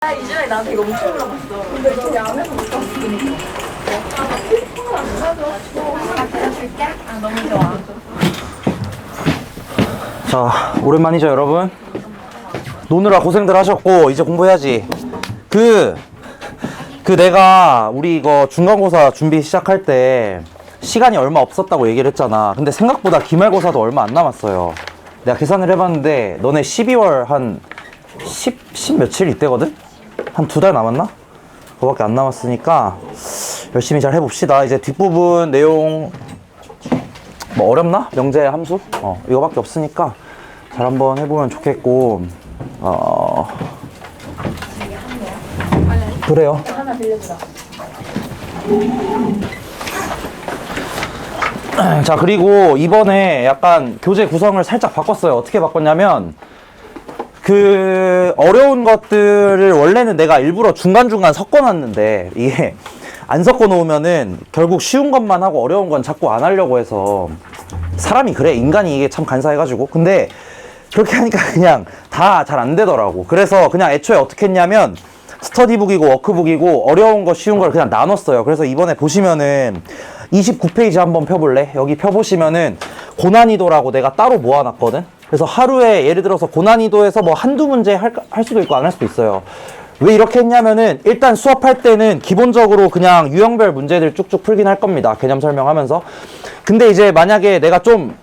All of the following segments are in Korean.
이전에 나한테 이거 엄청 물어봤어. 근데 너 야매서 못 봤으니까. 데려줄게. 너무 좋아. 자, 오랜만이죠, 여러분? 노느라 고생들 하셨고, 이제 공부해야지. 내가, 우리 이거 중간고사 준비 시작할 때, 시간이 얼마 없었다고 얘기를 했잖아. 근데 생각보다 기말고사도 얼마 안 남았어요. 내가 계산을 해봤는데, 너네 12월 한 10 며칠 이때거든? 한 2달 남았나? 그거밖에 안 남았으니까, 열심히 잘 해봅시다. 이제 뒷부분 내용, 뭐 어렵나? 명제 함수? 이거밖에 없으니까 잘 한번 해보면 좋겠고. 그래요. 하나 빌려주라. 자, 그리고 이번에 약간 교재 구성을 살짝 바꿨어요. 어떻게 바꿨냐면, 어려운 것들을 원래는 내가 일부러 중간중간 섞어놨는데, 이게 안 섞어놓으면은 결국 쉬운 것만 하고 어려운 건 자꾸 안 하려고 해서, 사람이 그래. 인간이 이게 참 간사해가지고. 근데 그렇게 하니까 그냥 다 잘 안 되더라고. 그래서 그냥 애초에 어떻게 했냐면, 스터디북이고 워크북이고 어려운 거 쉬운 걸 그냥 나눴어요. 그래서 이번에 보시면은 29페이지 한번 펴볼래? 여기 펴보시면은 고난이도라고 내가 따로 모아놨거든? 그래서 하루에 예를 들어서 고난이도에서 뭐 한두 문제 할 수도 있고 안 할 수도 있어요. 왜 이렇게 했냐면은 일단 수업할 때는 기본적으로 그냥 유형별 문제들 쭉쭉 풀긴 할 겁니다. 개념 설명하면서. 근데 이제 만약에 내가 좀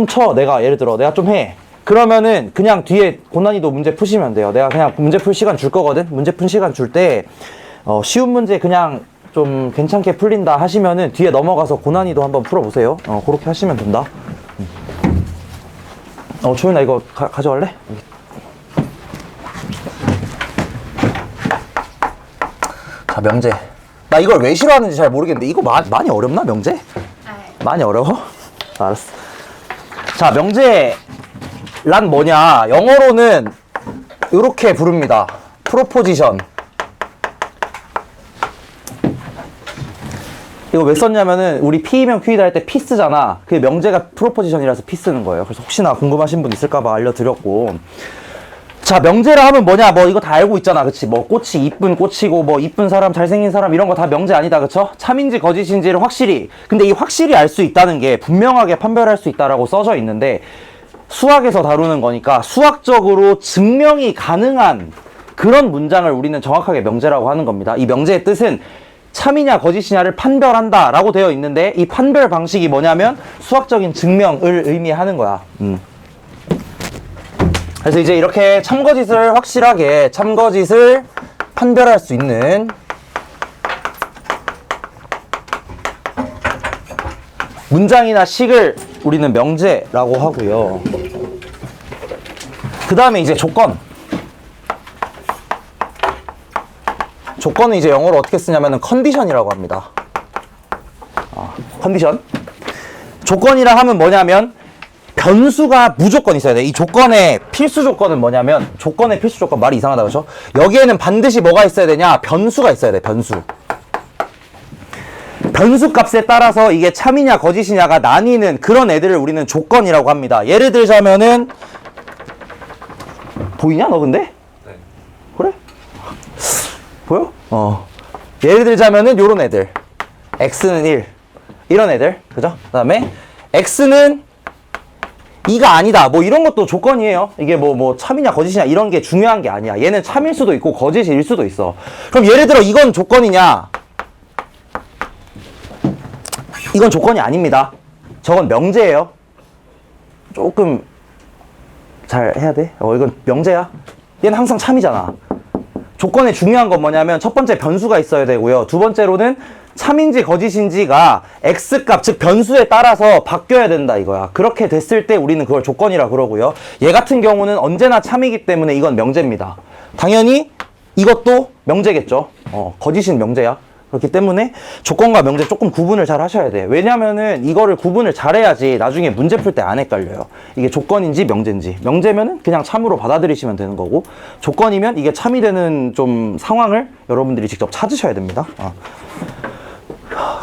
쳐. 내가 예를 들어 내가 좀 해. 그러면은 그냥 뒤에 고난이도 문제 푸시면 돼요. 내가 그냥 문제 풀 시간 줄 거거든? 문제 푼 시간 줄 때, 쉬운 문제 그냥 좀 괜찮게 풀린다 하시면은 뒤에 넘어가서 고난이도 한번 풀어보세요. 그렇게 하시면 된다. 조윤아 이거 가져갈래? 자, 명제. 나 이걸 왜 싫어하는지 잘 모르겠는데 이거 많이 어렵나, 명제? 많이 어려워? 알았어. 자, 명제란 뭐냐? 영어로는 이렇게 부릅니다. 프로포지션. 이거 왜 썼냐면은 우리 P면 Q이다 할 때 P 쓰잖아. 그게 명제가 프로포지션이라서 P 쓰는 거예요. 그래서 혹시나 궁금하신 분 있을까봐 알려드렸고. 자, 명제라 하면 뭐냐? 뭐 이거 다 알고 있잖아. 그치? 뭐 꽃이 이쁜 꽃이고 뭐 이쁜 사람, 잘생긴 사람 이런 거 다 명제 아니다. 그쵸? 참인지 거짓인지를 확실히. 근데 이 확실히 알 수 있다는 게 분명하게 판별할 수 있다라고 써져 있는데 수학에서 다루는 거니까 수학적으로 증명이 가능한 그런 문장을 우리는 정확하게 명제라고 하는 겁니다. 이 명제의 뜻은 참이냐 거짓이냐를 판별한다 라고 되어 있는데 이 판별 방식이 뭐냐면 수학적인 증명을 의미하는 거야. 그래서 이제 이렇게 참거짓을 확실하게 참거짓을 판별할 수 있는 문장이나 식을 우리는 명제라고 하고요. 그 다음에 이제 조건. 조건은 이제 영어로 어떻게 쓰냐면은 컨디션이라고 합니다. 컨디션. 조건이라 하면 뭐냐면 변수가 무조건 있어야 돼. 이 조건의 필수 조건은 뭐냐면 조건의 필수 조건 말이 이상하다 그렇죠? 여기에는 반드시 뭐가 있어야 되냐? 변수가 있어야 돼. 변수. 변수 값에 따라서 이게 참이냐 거짓이냐가 나뉘는 그런 애들을 우리는 조건이라고 합니다. 예를 들자면은 보이냐 너 근데? 네. 그래? 보여? 예를 들자면은 요런 애들. x는 1. 이런 애들. 그죠? 그 다음에 x는 2가 아니다. 뭐 이런 것도 조건이에요. 이게 뭐 참이냐 거짓이냐 이런 게 중요한 게 아니야. 얘는 참일 수도 있고 거짓일 수도 있어. 그럼 예를 들어 이건 조건이냐? 이건 조건이 아닙니다. 저건 명제예요. 조금 잘 해야 돼. 이건 명제야. 얘는 항상 참이잖아. 조건의 중요한 건 뭐냐면 첫 번째 변수가 있어야 되고요. 두 번째로는 참인지 거짓인지가 x값 즉 변수에 따라서 바뀌어야 된다 이거야. 그렇게 됐을 때 우리는 그걸 조건이라 그러고요. 얘 같은 경우는 언제나 참이기 때문에 이건 명제입니다. 당연히 이것도 명제겠죠. 거짓은 명제야. 그렇기 때문에 조건과 명제 조금 구분을 잘 하셔야 돼. 왜냐면은 이거를 구분을 잘 해야지 나중에 문제 풀 때 안 헷갈려요. 이게 조건인지 명제인지. 명제면은 그냥 참으로 받아들이시면 되는 거고, 조건이면 이게 참이 되는 좀 상황을 여러분들이 직접 찾으셔야 됩니다.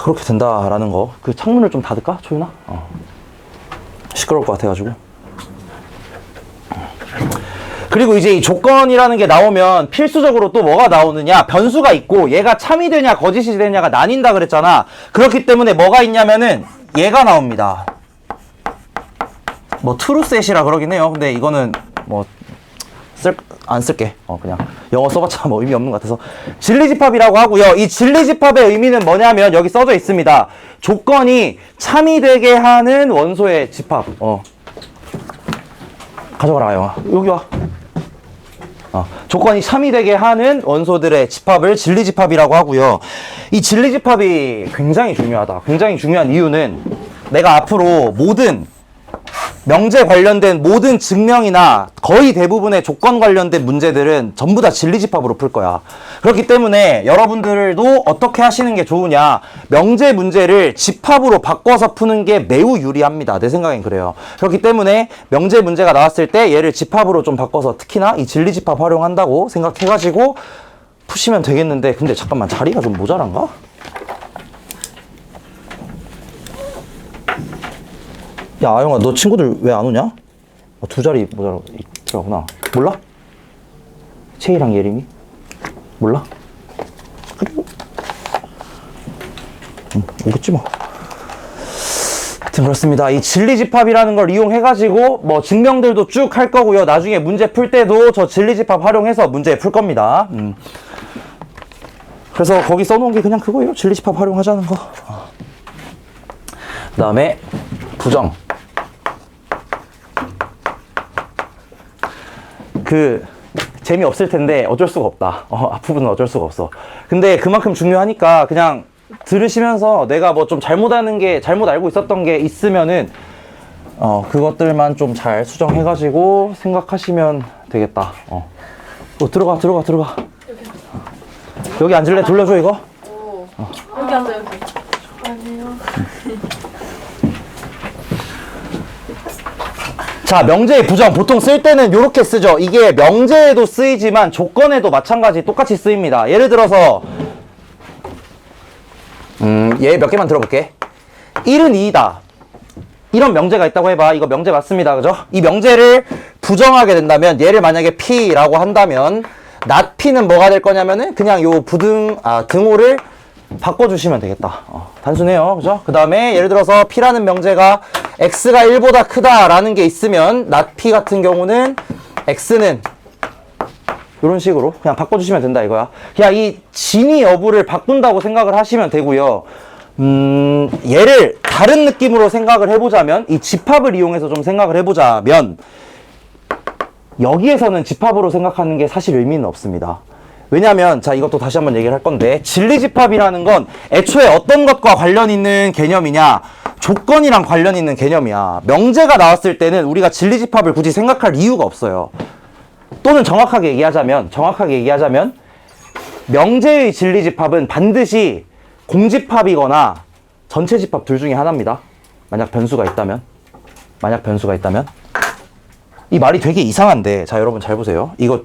그렇게 된다라는 거. 그 창문을 좀 닫을까? 초윤아? 시끄러울 것 같아가지고. 그리고 이제 이 조건이라는 게 나오면 필수적으로 또 뭐가 나오느냐? 변수가 있고 얘가 참이 되냐 거짓이 되냐가 나뉜다 그랬잖아. 그렇기 때문에 뭐가 있냐면은 얘가 나옵니다. 뭐 트루셋이라 그러긴 해요. 근데 이거는 뭐 안 쓸게. 그냥 영어 써봤자 뭐 의미 없는 것 같아서 진리집합이라고 하고요. 이 진리집합의 의미는 뭐냐면 여기 써져 있습니다. 조건이 참이 되게 하는 원소의 집합. 가져가라 영아. 여기 와. 조건이 참이 되게 하는 원소들의 집합을 진리집합이라고 하고요. 이 진리집합이 굉장히 중요하다. 굉장히 중요한 이유는 내가 앞으로 모든 명제 관련된 모든 증명이나 거의 대부분의 조건 관련된 문제들은 전부 다 진리집합으로 풀 거야. 그렇기 때문에 여러분들도 어떻게 하시는 게 좋으냐, 명제 문제를 집합으로 바꿔서 푸는 게 매우 유리합니다. 내 생각엔 그래요. 그렇기 때문에 명제 문제가 나왔을 때 얘를 집합으로 좀 바꿔서 특히나 이 진리집합 활용한다고 생각해가지고 푸시면 되겠는데, 근데 잠깐만 자리가 좀 모자란가? 야, 아영아, 너 친구들 왜 안 오냐? 두 자리 모자라구나. 몰라? 채이랑 예림이? 몰라? 그래. 오겠지 뭐. 하여튼 그렇습니다. 이 진리집합이라는 걸 이용해가지고 뭐 증명들도 쭉 할 거고요. 나중에 문제 풀 때도 저 진리집합 활용해서 문제 풀 겁니다. 그래서 거기 써놓은 게 그냥 그거예요. 진리집합 활용하자는 거. 그 다음에 부정. 재미없을 텐데 어쩔 수가 없다. 앞부분은 어쩔 수가 없어. 근데 그만큼 중요하니까 그냥 들으시면서 내가 뭐 좀 잘못 알고 있었던 게 있으면은 그것들만 좀 잘 수정해가지고 생각하시면 되겠다. 들어가. 여기 앉을래? 돌려줘 이거. 여기 앉아 여기. 아니요. 자, 명제의 부정 보통 쓸 때는 이렇게 쓰죠. 이게 명제에도 쓰이지만 조건에도 마찬가지 똑같이 쓰입니다. 예를 들어서 얘 몇 개만 들어볼게. 1은 2이다. 이런 명제가 있다고 해봐. 이거 명제 맞습니다. 그죠? 이 명제를 부정하게 된다면, 얘를 만약에 P라고 한다면 not P는 뭐가 될 거냐면은 그냥 요 등호를 바꿔주시면 되겠다. 단순해요. 그죠? 그 다음에 예를 들어서 P라는 명제가 X가 1보다 크다라는 게 있으면 not P 같은 경우는 X는 이런 식으로 그냥 바꿔주시면 된다 이거야. 그냥 이 진위 여부를 바꾼다고 생각을 하시면 되고요. 얘를 다른 느낌으로 생각을 해보자면, 이 집합을 이용해서 좀 생각을 해보자면, 여기에서는 집합으로 생각하는 게 사실 의미는 없습니다. 왜냐면, 자, 이것도 다시 한번 얘기를 할 건데, 진리집합이라는 건 애초에 어떤 것과 관련 있는 개념이냐, 조건이랑 관련 있는 개념이야. 명제가 나왔을 때는 우리가 진리집합을 굳이 생각할 이유가 없어요. 또는 정확하게 얘기하자면, 명제의 진리집합은 반드시 공집합이거나 전체집합 둘 중에 하나입니다. 만약 변수가 있다면. 이 말이 되게 이상한데, 자, 여러분 잘 보세요. 이거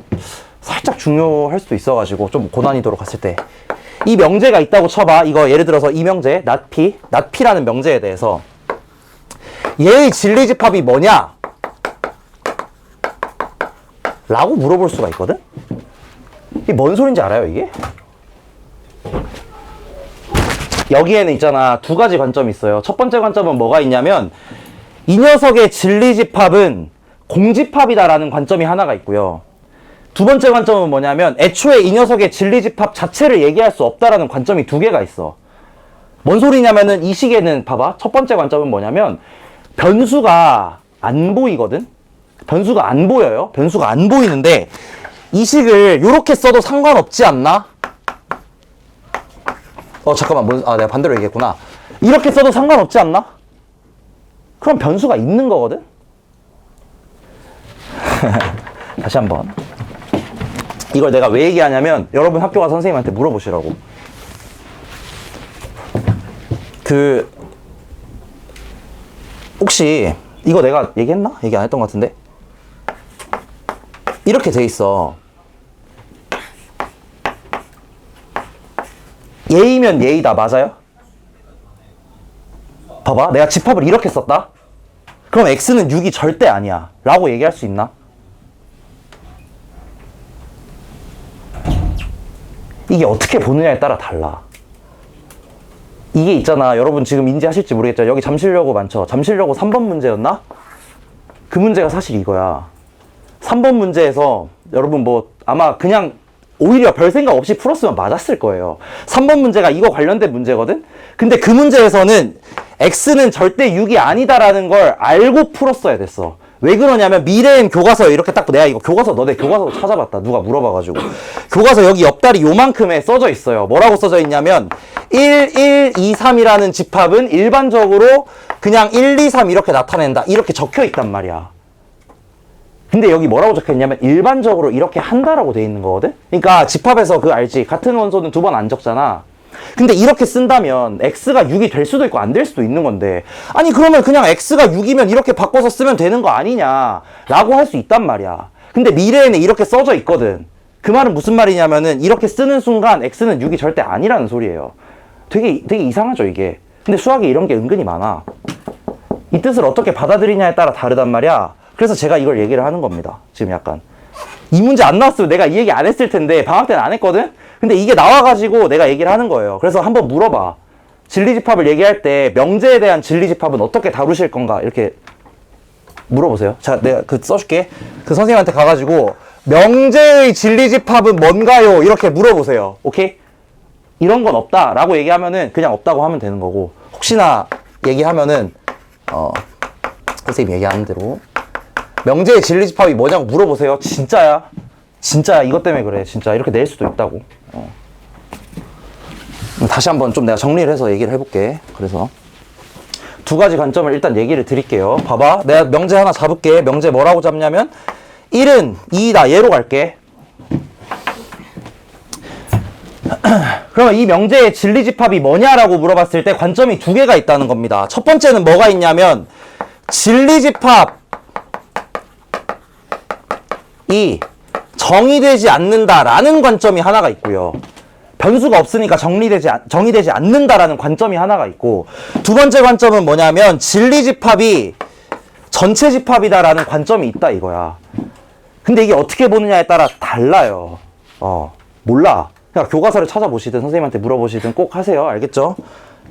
살짝 중요할 수도 있어가지고 좀 고난이도로 갔을 때 이 명제가 있다고 쳐봐. 이거 예를 들어서 이 명제 not P라는 명제에 대해서 얘의 진리집합이 뭐냐? 라고 물어볼 수가 있거든? 이게 뭔 소린지 알아요, 이게? 여기에는 있잖아, 두 가지 관점이 있어요. 첫 번째 관점은 뭐가 있냐면, 이 녀석의 진리집합은 공집합이다라는 관점이 하나가 있고요. 두 번째 관점은 뭐냐면, 애초에 이 녀석의 진리집합 자체를 얘기할 수 없다라는 관점이 두 개가 있어. 뭔 소리냐면은, 이 식에는 봐봐. 첫 번째 관점은 뭐냐면, 변수가 안 보이거든? 변수가 안 보여요. 변수가 안 보이는데, 이 식을 요렇게 써도 상관없지 않나? 잠깐만, 내가 반대로 얘기했구나. 이렇게 써도 상관없지 않나? 그럼 변수가 있는 거거든? 다시 한번. 이걸 내가 왜 얘기하냐면, 여러분 학교 가서 선생님한테 물어보시라고. 혹시, 이거 내가 얘기했나? 얘기 안 했던 것 같은데? 이렇게 돼 있어. 얘이면 얘이다. 맞아요? 봐봐. 내가 집합을 이렇게 썼다? 그럼 X는 6이 절대 아니야. 라고 얘기할 수 있나? 이게 어떻게 보느냐에 따라 달라. 이게 있잖아. 여러분 지금 인지하실지 모르겠죠. 여기 잠실여고 많죠. 잠실여고 3번 문제였나? 그 문제가 사실 이거야. 3번 문제에서 여러분 뭐 아마 그냥 오히려 별 생각 없이 풀었으면 맞았을 거예요. 3번 문제가 이거 관련된 문제거든? 근데 그 문제에서는 x는 절대 6이 아니다라는 걸 알고 풀었어야 됐어. 왜 그러냐면 미래엔 교과서 이렇게 딱 내가 이거 교과서 너네 교과서 찾아봤다. 누가 물어봐가지고. 교과서 여기 옆다리 요만큼에 써져 있어요. 뭐라고 써져 있냐면 1, 1, 2, 3이라는 집합은 일반적으로 그냥 1, 2, 3 이렇게 나타낸다. 이렇게 적혀 있단 말이야. 근데 여기 뭐라고 적혀 있냐면 일반적으로 이렇게 한다라고 돼 있는 거거든? 그러니까 집합에서 그거 알지? 같은 원소는 두 번 안 적잖아. 근데 이렇게 쓴다면 x가 6이 될 수도 있고 안 될 수도 있는 건데 아니 그러면 그냥 x가 6이면 이렇게 바꿔서 쓰면 되는 거 아니냐 라고 할 수 있단 말이야. 근데 미래에는 이렇게 써져 있거든. 그 말은 무슨 말이냐면은 이렇게 쓰는 순간 x는 6이 절대 아니라는 소리예요. 되게 이상하죠 이게. 근데 수학에 이런 게 은근히 많아. 이 뜻을 어떻게 받아들이냐에 따라 다르단 말이야. 그래서 제가 이걸 얘기를 하는 겁니다. 지금 약간 이 문제 안 나왔으면 내가 이 얘기 안 했을 텐데 방학 때는 안 했거든? 근데 이게 나와가지고 내가 얘기를 하는 거예요. 그래서 한번 물어봐. 진리집합을 얘기할 때 명제에 대한 진리집합은 어떻게 다루실 건가? 이렇게 물어보세요. 자, 내가 그 써줄게. 그 선생님한테 가가지고 명제의 진리집합은 뭔가요? 이렇게 물어보세요. 오케이? 이런 건 없다 라고 얘기하면은 그냥 없다고 하면 되는 거고 혹시나 얘기하면은 선생님 얘기하는 대로 명제의 진리집합이 뭐냐고 물어보세요. 진짜야. 진짜야. 이것 때문에 그래. 진짜 이렇게 낼 수도 있다고. 다시 한번 좀 내가 정리를 해서 얘기를 해볼게. 그래서 두 가지 관점을 일단 얘기를 드릴게요. 봐봐. 내가 명제 하나 잡을게. 명제 뭐라고 잡냐면 1은 2다. 얘로 갈게. 그러면 이 명제의 진리집합이 뭐냐라고 물어봤을 때 관점이 두 개가 있다는 겁니다. 첫 번째는 뭐가 있냐면 진리집합이 정의되지 않는다라는 관점이 하나가 있고요. 변수가 없으니까 정의되지 않는다라는 관점이 하나가 있고 두 번째 관점은 뭐냐면 진리집합이 전체 집합이다라는 관점이 있다 이거야. 근데 이게 어떻게 보느냐에 따라 달라요. 몰라. 그냥 교과서를 찾아보시든 선생님한테 물어보시든 꼭 하세요. 알겠죠?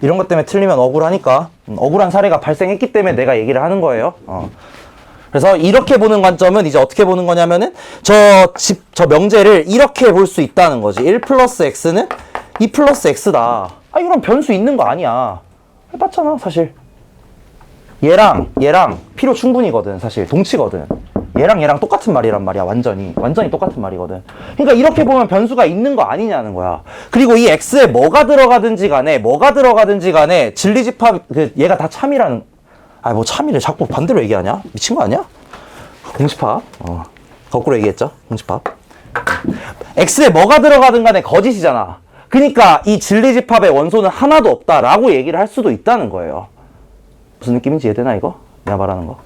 이런 것 때문에 틀리면 억울하니까 억울한 사례가 발생했기 때문에 내가 얘기를 하는 거예요. 그래서 이렇게 보는 관점은 이제 어떻게 보는 거냐면은 저 명제를 이렇게 볼 수 있다는 거지. 1 플러스 x는 2 플러스 x다. 이런 변수 있는 거 아니야. 해봤잖아 사실. 얘랑 필요 충분이거든 사실. 동치거든. 얘랑 똑같은 말이란 말이야. 완전히 똑같은 말이거든. 그러니까 이렇게 보면 변수가 있는 거 아니냐는 거야. 그리고 이 x에 뭐가 들어가든지 간에 진리집합 얘가 다 참이라는. 뭐 참이래. 자꾸 반대로 얘기하냐? 미친 거 아니야? 공집합. 거꾸로 얘기했죠? 공집합. x에 뭐가 들어가든 간에 거짓이잖아. 그러니까 이 진리집합의 원소는 하나도 없다라고 얘기를 할 수도 있다는 거예요. 무슨 느낌인지 이해되나 이거? 내가 말하는 거.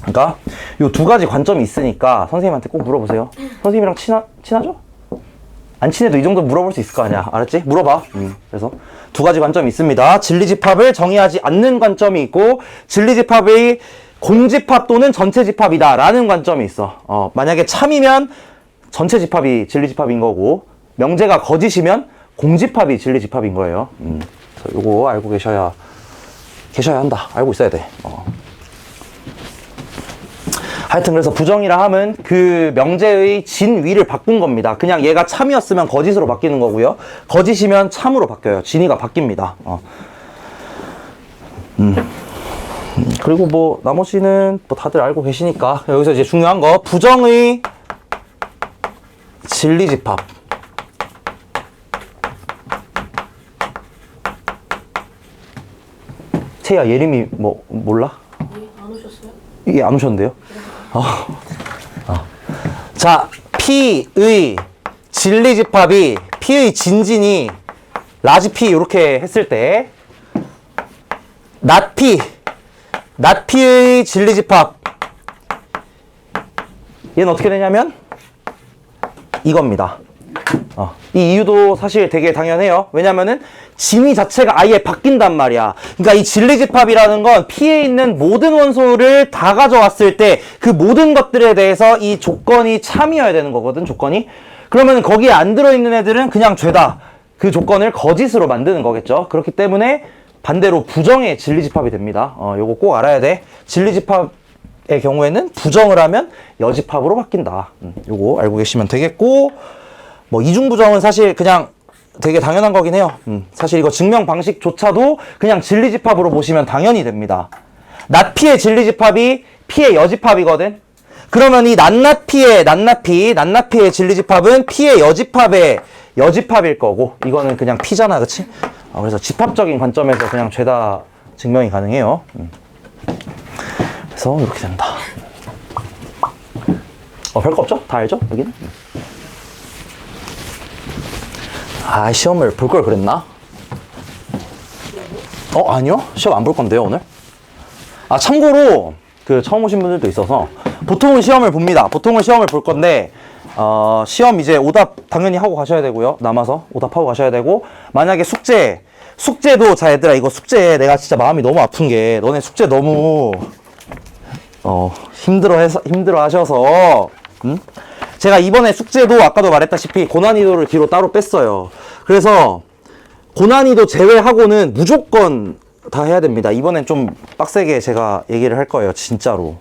그러니까 요 두 가지 관점이 있으니까 선생님한테 꼭 물어보세요. 선생님이랑 친하죠? 안 친해도 이 정도 물어볼 수 있을 거 아니야. 알았지? 물어봐. 그래서 두 가지 관점이 있습니다. 진리집합을 정의하지 않는 관점이 있고 진리집합의 공집합 또는 전체 집합이다 라는 관점이 있어. 만약에 참이면 전체 집합이 진리집합인 거고 명제가 거짓이면 공집합이 진리집합인 거예요. 그래서 요거 알고 계셔야 한다. 알고 있어야 돼. 하여튼 그래서 부정이라 함은 그 명제의 진위를 바꾼 겁니다. 그냥 얘가 참이었으면 거짓으로 바뀌는 거고요. 거짓이면 참으로 바뀌어요. 진위가 바뀝니다. 그리고 뭐 나머지는 뭐 다들 알고 계시니까 여기서 이제 중요한 거 부정의 진리집합. 채야 예림이 뭐 몰라? 안 오셨어요? 이게 안 오셨는데요? 자, P의 진리집합이 P의 진진이 라지 P 이렇게 했을 때 not P의 진리집합 얘는 어떻게 되냐면 이겁니다. 이 이유도 사실 되게 당연해요. 왜냐면은 진위 자체가 아예 바뀐단 말이야. 그러니까 이 진리집합이라는 건 P에 있는 모든 원소를 다 가져왔을 때 그 모든 것들에 대해서 이 조건이 참이어야 되는 거거든. 조건이. 그러면 거기에 안 들어있는 애들은 그냥 죄다. 그 조건을 거짓으로 만드는 거겠죠. 그렇기 때문에 반대로 부정의 진리집합이 됩니다. 요거 꼭 알아야 돼. 진리집합의 경우에는 부정을 하면 여집합으로 바뀐다. 요거 알고 계시면 되겠고, 뭐 이중부정은 사실 그냥 되게 당연한 거긴 해요. 사실 이거 증명 방식조차도 그냥 진리집합으로 보시면 당연히 됩니다. 낫피의 진리집합이 피의 여집합이거든. 그러면 이 낫피의 진리집합은 피의 여집합일 거고, 이거는 그냥 피잖아, 그치? 그래서 집합적인 관점에서 그냥 죄다 증명이 가능해요. 그래서 이렇게 된다. 별거 없죠? 다 알죠? 여기는? 시험을 볼 걸 그랬나? 아니요. 시험 안 볼 건데요, 오늘? 참고로, 처음 오신 분들도 있어서, 보통은 시험을 봅니다. 보통은 시험을 볼 건데, 시험 이제 오답 당연히 하고 가셔야 되고요. 남아서 오답하고 가셔야 되고, 만약에 숙제도, 자, 얘들아, 이거 숙제 내가 진짜 마음이 너무 아픈 게, 너네 숙제 너무, 힘들어 하셔서, 제가 이번에 숙제도 아까도 말했다시피 고난이도를 뒤로 따로 뺐어요. 그래서 고난이도 제외하고는 무조건 다 해야 됩니다. 이번엔 좀 빡세게 제가 얘기를 할 거예요. 진짜로.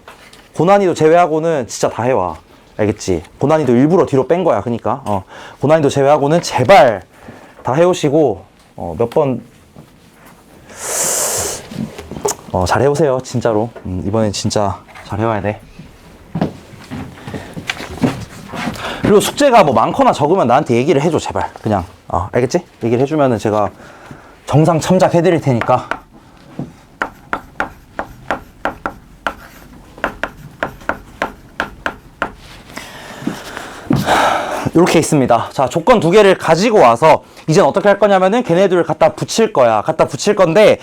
고난이도 제외하고는 진짜 다 해와. 알겠지? 고난이도 일부러 뒤로 뺀 거야. 그러니까 고난이도 제외하고는 제발 다 해오시고 몇 번 잘 해오세요. 진짜로. 이번엔 진짜 잘 해와야 돼. 그리고 숙제가 뭐 많거나 적으면 나한테 얘기를 해줘, 제발. 그냥 알겠지? 얘기를 해주면은 제가 정상 첨작 해드릴 테니까. 이렇게 있습니다. 자, 조건 두 개를 가지고 와서 이젠 어떻게 할 거냐면은 걔네들을 갖다 붙일 거야. 갖다 붙일 건데,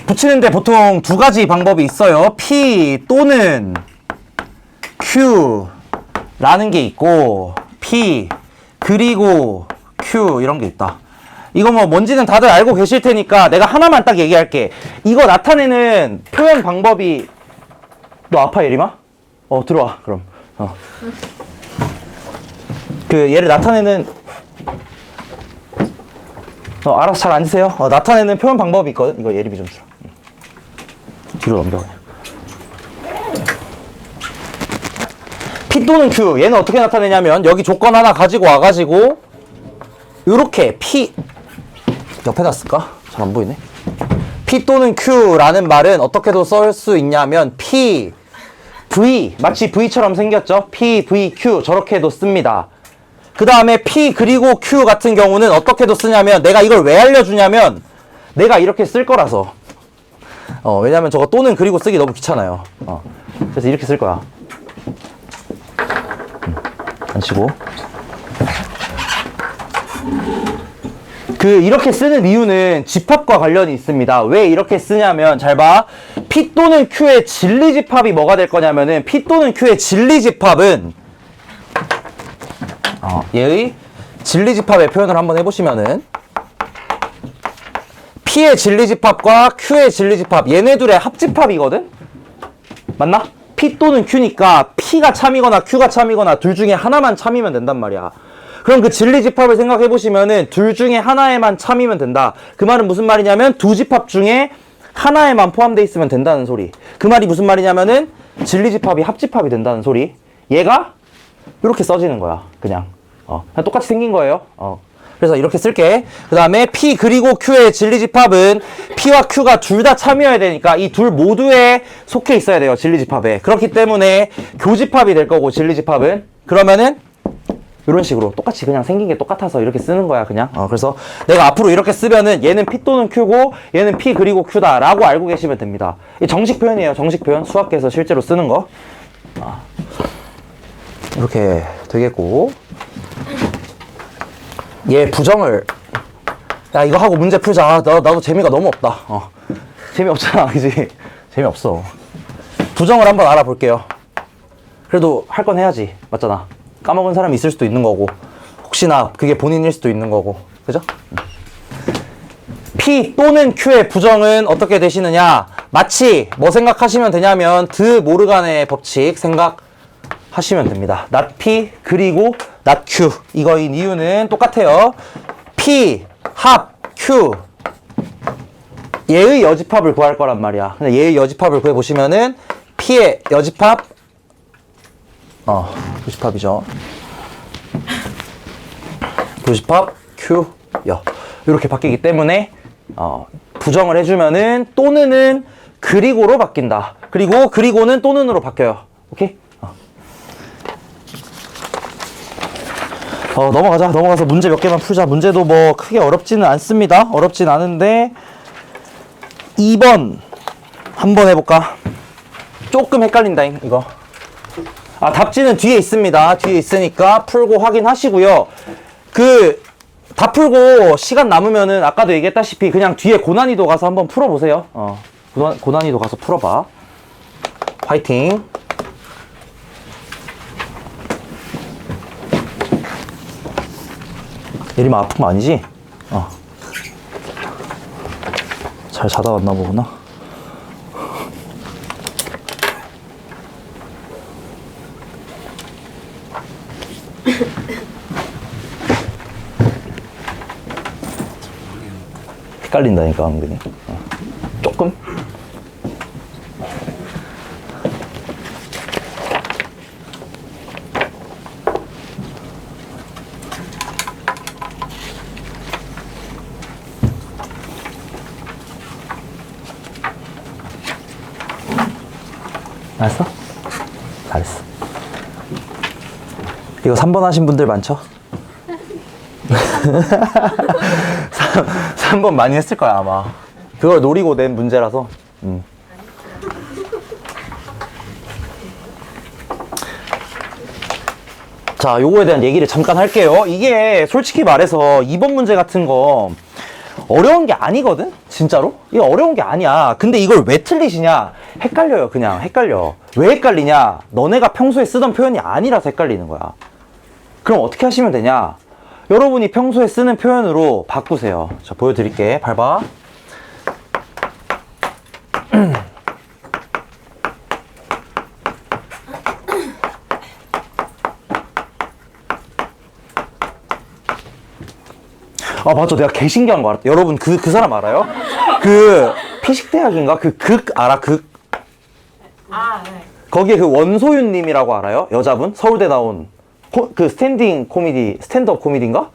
붙이는데 보통 두 가지 방법이 있어요. P 또는 Q 라는 게 있고, P 그리고 Q 이런 게 있다. 이거 뭐 뭔지는 다들 알고 계실 테니까 내가 하나만 딱 얘기할게. 이거 나타내는 표현 방법이, 너 아파 예림아? 들어와 그럼. 얘를 나타내는, 알아서 잘 앉으세요. 나타내는 표현 방법이 있거든. 이거 예림이 좀 주라. 뒤로 넘겨 그냥. P 또는 Q, 얘는 어떻게 나타내냐면 여기 조건 하나 가지고 와가지고 요렇게 P 옆에다 쓸까? 잘 안 보이네. P 또는 Q라는 말은 어떻게도 쓸 수 있냐면 P, V, 마치 V처럼 생겼죠? P, V, Q 저렇게도 씁니다. 그 다음에 P 그리고 Q 같은 경우는 어떻게도 쓰냐면, 내가 이걸 왜 알려주냐면 내가 이렇게 쓸 거라서. 왜냐면 저거 또는 그리고 쓰기 너무 귀찮아요. 그래서 이렇게 쓸 거야. 앉히고. 이렇게 쓰는 이유는 집합과 관련이 있습니다. 왜 이렇게 쓰냐면, 잘 봐. P 또는 Q의 진리집합이 뭐가 될 거냐면은, P 또는 Q의 진리집합은, 얘의 진리집합의 표현을 한번 해보시면은, P의 진리집합과 Q의 진리집합, 얘네 둘의 합집합이거든? 맞나? P 또는 Q니까 P가 참이거나 Q가 참이거나 둘 중에 하나만 참이면 된단 말이야. 그럼 그 진리집합을 생각해보시면은 둘 중에 하나에만 참이면 된다. 그 말은 무슨 말이냐면 두 집합 중에 하나에만 포함되어 있으면 된다는 소리. 그 말이 무슨 말이냐면은 진리집합이 합집합이 된다는 소리. 얘가 이렇게 써지는 거야. 그냥 똑같이 생긴 거예요. 그래서 이렇게 쓸게. 그 다음에 P 그리고 Q의 진리집합은 P와 Q가 둘 다 참여해야 되니까 이 둘 모두에 속해 있어야 돼요. 진리집합에. 그렇기 때문에 교집합이 될 거고, 진리집합은. 그러면은 이런 식으로 똑같이 그냥 생긴 게 똑같아서 이렇게 쓰는 거야, 그냥. 그래서 내가 앞으로 이렇게 쓰면은 얘는 P 또는 Q고 얘는 P 그리고 Q다 라고 알고 계시면 됩니다. 이 정식 표현이에요. 정식 표현. 수학계에서 실제로 쓰는 거. 이렇게 되겠고, 얘 부정을, 야 이거 하고 문제 풀자. 나도 재미가 너무 없다. 재미없잖아, 그지? 재미없어. 부정을 한번 알아볼게요. 그래도 할 건 해야지. 맞잖아. 까먹은 사람이 있을 수도 있는 거고, 혹시나 그게 본인일 수도 있는 거고, 그죠? P 또는 Q의 부정은 어떻게 되시느냐? 마치 뭐 생각하시면 되냐면 드 모르간의 법칙 생각하시면 됩니다. not P 그리고 not Q. 이거인 이유는 똑같아요. P, 합, Q. 얘의 여집합을 구할 거란 말이야. 근데 얘의 여집합을 구해보시면은 P의 여집합, 교집합이죠. 교집합, Q, 여. 이렇게 바뀌기 때문에, 부정을 해주면은 또는은 그리고로 바뀐다. 그리고 그리고는 또는으로 바뀌어요. 오케이? 넘어가서 문제 몇 개만 풀자. 문제도 뭐 크게 어렵지는 않습니다. 어렵진 않은데 2번 한번 해볼까? 조금 헷갈린다잉 이거. 답지는 뒤에 있습니다. 뒤에 있으니까 풀고 확인하시고요. 다 풀고 시간 남으면은 아까도 얘기했다시피 그냥 뒤에 고난이도 가서 한번 풀어보세요. 고난이도 가서 풀어봐. 화이팅. 예림아 아픈 거 아니지? 잘 자다 왔나 보구나. 헷갈린다니까 은근히. 조금? 알았어? 잘했어. 이거 3번 하신 분들 많죠? 3번 많이 했을 거야 아마. 그걸 노리고 낸 문제라서. 자, 요거에 대한 얘기를 잠깐 할게요. 이게 솔직히 말해서 2번 문제 같은 거 어려운 게 아니거든? 진짜로? 이거 어려운 게 아니야. 근데 이걸 왜 틀리시냐? 헷갈려요. 그냥 헷갈려. 왜 헷갈리냐? 너네가 평소에 쓰던 표현이 아니라서 헷갈리는 거야. 그럼 어떻게 하시면 되냐? 여러분이 평소에 쓰는 표현으로 바꾸세요. 자, 보여드릴게. 밟아. 맞아. 내가 개 신기한 거 알았다. 여러분, 그 사람 알아요? 피식대학인가? 알아? 네. 거기에 원소윤 님이라고 알아요? 여자분? 서울대 나온, 스탠드업 코미디인가?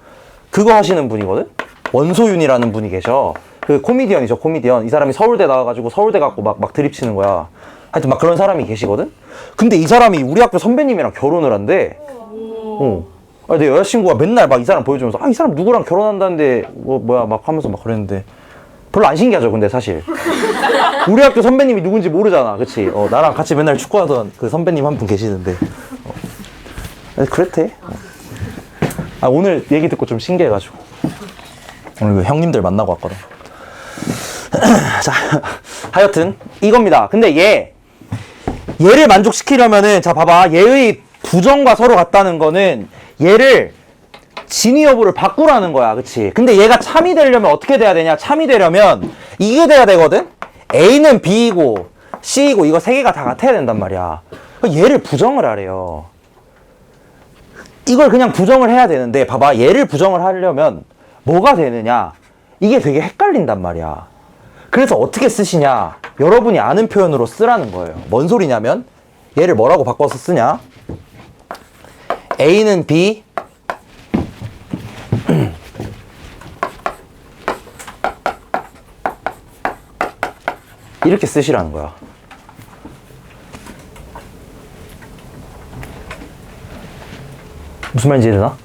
그거 하시는 분이거든? 원소윤이라는 분이 계셔. 코미디언이죠, 코미디언. 이 사람이 서울대 나와가지고 서울대 갖고 막 드립치는 거야. 하여튼 막 그런 사람이 계시거든? 근데 이 사람이 우리 학교 선배님이랑 결혼을 한대. 내 여자친구가 맨날 막 이 사람 보여주면서 이 사람 누구랑 결혼한다는데 뭐야 막 하면서 막 그랬는데 별로 안 신기하죠. 근데 사실 우리 학교 선배님이 누군지 모르잖아. 그치? 나랑 같이 맨날 축구하던 그 선배님 한 분 계시는데 그랬대. 오늘 얘기 듣고 좀 신기해가지고 오늘 그 형님들 만나고 왔거든. 자, 하여튼 이겁니다. 근데 얘를 만족시키려면은 자 봐봐. 얘의 부정과 서로 같다는 거는 얘를 진위 여부를 바꾸라는 거야. 그치? 근데 얘가 참이 되려면 어떻게 돼야 되냐? 참이 되려면 이게 돼야 되거든? A는 B이고 C이고 이거 세 개가 다 같아야 된단 말이야. 얘를 부정을 하래요. 이걸 그냥 부정을 해야 되는데 봐봐. 얘를 부정을 하려면 뭐가 되느냐? 이게 되게 헷갈린단 말이야. 그래서 어떻게 쓰시냐? 여러분이 아는 표현으로 쓰라는 거예요. 뭔 소리냐면 얘를 뭐라고 바꿔서 쓰냐? A는 B, 이렇게 쓰시라는 거야. 무슨 말인지 되나?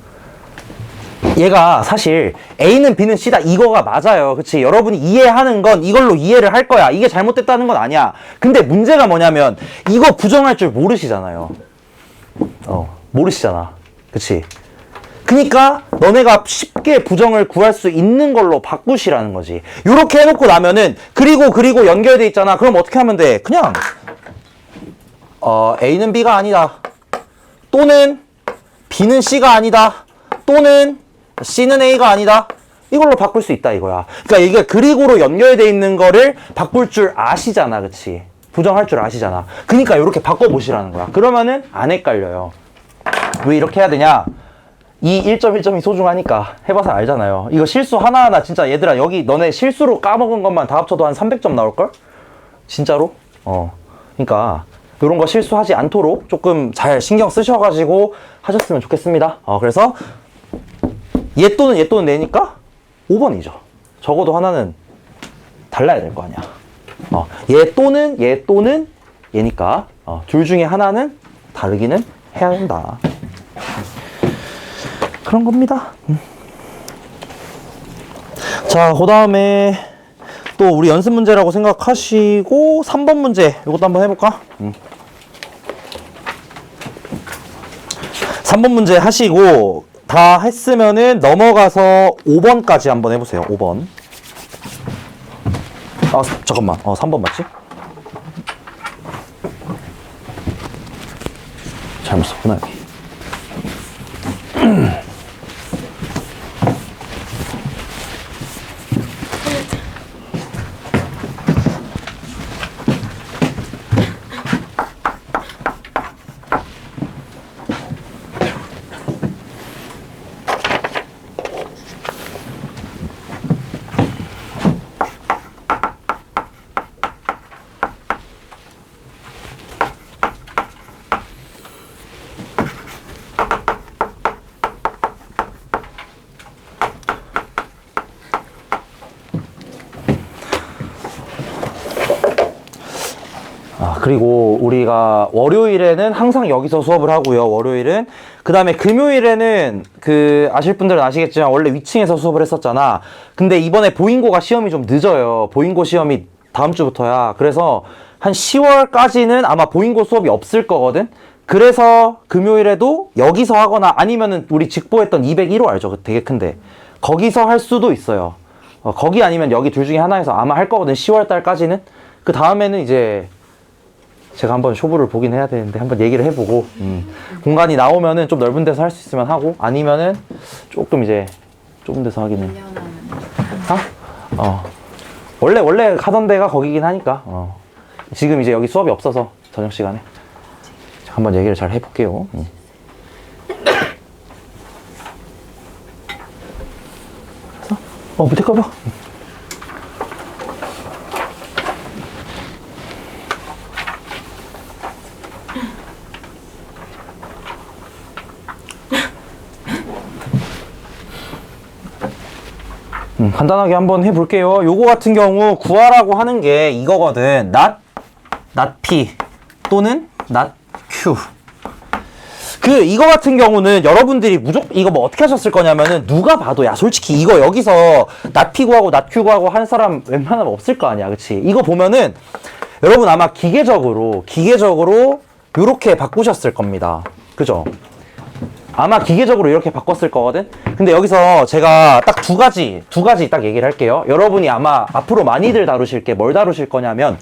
얘가 사실 A는 B는 C다 이거가 맞아요. 그치? 여러분이 이해하는 건 이걸로 이해를 할 거야. 이게 잘못됐다는 건 아니야. 근데 문제가 뭐냐면 이거 부정할 줄 모르시잖아요. 모르시잖아. 그치? 그니까 너네가 쉽게 부정을 구할 수 있는 걸로 바꾸시라는 거지. 요렇게 해놓고 나면은 그리고 연결돼 있잖아. 그럼 어떻게 하면 돼? 그냥 A는 B가 아니다. 또는 B는 C가 아니다. 또는 C는 A가 아니다. 이걸로 바꿀 수 있다 이거야. 그러니까 이게 그리고로 연결돼 있는 거를 바꿀 줄 아시잖아. 그치? 부정할 줄 아시잖아. 그니까 이렇게 바꿔보시라는 거야. 그러면은 안 헷갈려요. 왜 이렇게 해야 되냐? 이 1.1점이 소중하니까 해봐서 알잖아요. 이거 실수 하나하나 진짜 얘들아 여기 너네 실수로 까먹은 것만 다 합쳐도 한 300점 나올걸? 진짜로? 그러니까 이런 거 실수하지 않도록 조금 잘 신경 쓰셔가지고 하셨으면 좋겠습니다. 그래서 얘 또는 내니까 5번이죠. 적어도 하나는 달라야 될 거 아니야. 얘 또는 얘니까 둘 중에 하나는 다르기는 해야 된다. 그런 겁니다. 자, 그 다음에 또 우리 연습 문제라고 생각하시고 3번 문제 이것도 한번 해볼까? 3번 문제 하시고 다 했으면은 넘어가서 5번까지 한번 해보세요. 5번. 잠깐만. 3번 맞지? 잘못 썼구나, 여기. 그리고 우리가 월요일에는 항상 여기서 수업을 하고요. 월요일은. 그 다음에 금요일에는 아실 분들은 아시겠지만 원래 위층에서 수업을 했었잖아. 근데 이번에 보잉고가 시험이 좀 늦어요. 보잉고 시험이 다음 주부터야. 그래서 한 10월까지는 아마 보잉고 수업이 없을 거거든. 그래서 금요일에도 여기서 하거나 아니면은 우리 직보했던 201호 알죠? 되게 큰데. 거기서 할 수도 있어요. 거기 아니면 여기 둘 중에 하나에서 아마 할 거거든. 10월 달까지는. 그 다음에는 이제 제가 한번 쇼부를 보긴 해야 되는데 한번 얘기를 해보고 공간이 나오면은 좀 넓은 데서 할 수 있으면 하고 아니면은 조금 이제 좁은 데서 하기는 원래 하던 데가 거기긴 하니까 지금 이제 여기 수업이 없어서 저녁 시간에 한번 얘기를 잘 해볼게요. 그래서 밑에 거 봐. 간단하게 한번 해볼게요. 요거 같은 경우 구하라고 하는 게 이거거든. not P 또는 not Q. 이거 같은 경우는 여러분들이 무조건 이거 뭐 어떻게 하셨을 거냐면은 누가 봐도 야 솔직히 이거 여기서 not P 구하고 not Q 구하고 한 사람 웬만하면 없을 거 아니야. 그치? 이거 보면은 여러분 아마 기계적으로 요렇게 바꾸셨을 겁니다. 그죠? 아마 기계적으로 이렇게 바꿨을 거거든? 근데 여기서 제가 딱 두 가지 딱 얘기를 할게요. 여러분이 아마 앞으로 많이들 다루실 게 뭘 다루실 거냐면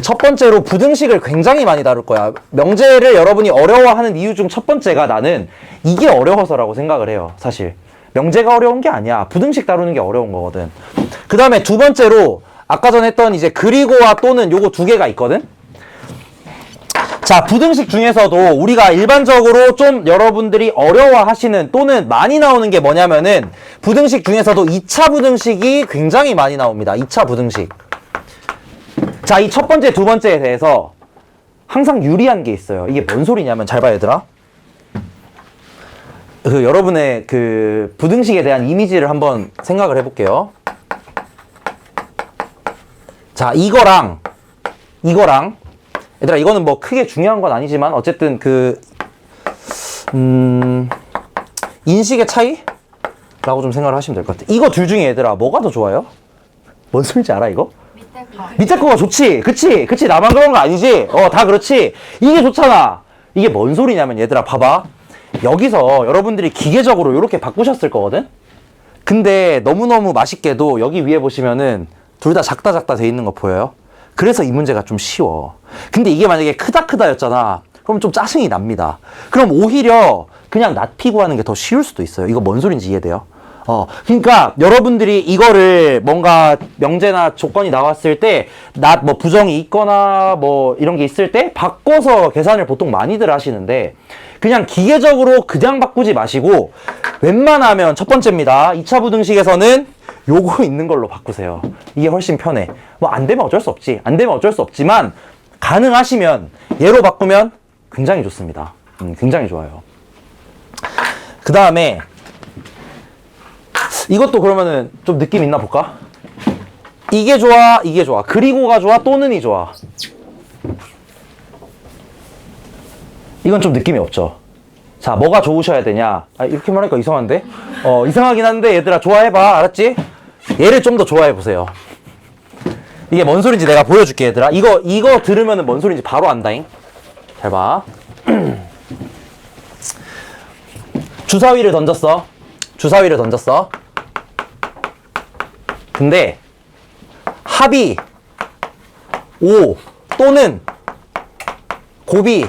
첫 번째로 부등식을 굉장히 많이 다룰 거야. 명제를 여러분이 어려워하는 이유 중 첫 번째가 나는 이게 어려워서라고 생각을 해요. 사실 명제가 어려운 게 아니야. 부등식 다루는 게 어려운 거거든. 그 다음에 두 번째로 아까 전에 했던 이제 그리고와 또는 요거 두 개가 있거든? 자, 부등식 중에서도 우리가 일반적으로 좀 여러분들이 어려워하시는 또는 많이 나오는 게 뭐냐면은 부등식 중에서도 2차 부등식이 굉장히 많이 나옵니다. 2차 부등식. 자, 이 첫 번째, 두 번째에 대해서 항상 유리한 게 있어요. 이게 뭔 소리냐면 잘 봐요, 얘들아. 여러분의 부등식에 대한 이미지를 한번 생각을 해볼게요. 자, 이거랑 얘들아 이거는 뭐 크게 중요한 건 아니지만 어쨌든 인식의 차이라고 좀 생각을 하시면 될 것 같아. 이거 둘 중에 얘들아 뭐가 더 좋아요? 뭔 소리인지 알아 이거? 밑에 거가 좋지. 그치 나만 그런 거 아니지? 다 그렇지. 이게 좋잖아. 이게 뭔 소리냐면 얘들아 봐봐. 여기서 여러분들이 기계적으로 이렇게 바꾸셨을 거거든? 근데 너무너무 맛있게도 여기 위에 보시면은 둘 다 작다 돼 있는 거 보여요? 그래서 이 문제가 좀 쉬워. 근데 이게 만약에 크다였잖아. 그럼 좀 짜증이 납니다. 그럼 오히려 그냥 not P 구하는 게 더 쉬울 수도 있어요. 이거 뭔 소린지 이해돼요? 그러니까 여러분들이 이거를 뭔가 명제나 조건이 나왔을 때, 뭐 부정이 있거나 뭐 이런 게 있을 때 바꿔서 계산을 보통 많이들 하시는데, 그냥 기계적으로 그냥 바꾸지 마시고, 웬만하면 첫 번째입니다. 2차 부등식에서는 요거 있는 걸로 바꾸세요. 이게 훨씬 편해. 뭐 안 되면 어쩔 수 없지. 안 되면 어쩔 수 없지만, 가능하시면 얘로 바꾸면 굉장히 좋습니다. 굉장히 좋아요. 그 다음에, 이것도 그러면은 좀 느낌 있나 볼까? 이게 좋아, 이게 좋아. 그리고가 좋아, 또는이 좋아. 이건 좀 느낌이 없죠. 자, 뭐가 좋으셔야 되냐? 이렇게 말하니까 이상한데? 이상하긴 한데 얘들아 좋아해봐. 알았지? 얘를 좀 더 좋아해보세요. 이게 뭔 소린지 내가 보여줄게, 얘들아. 이거 들으면은 뭔 소린지 바로 안다잉. 잘 봐. 주사위를 던졌어. 주사위를 던졌어. 근데 합이 5 또는 곱이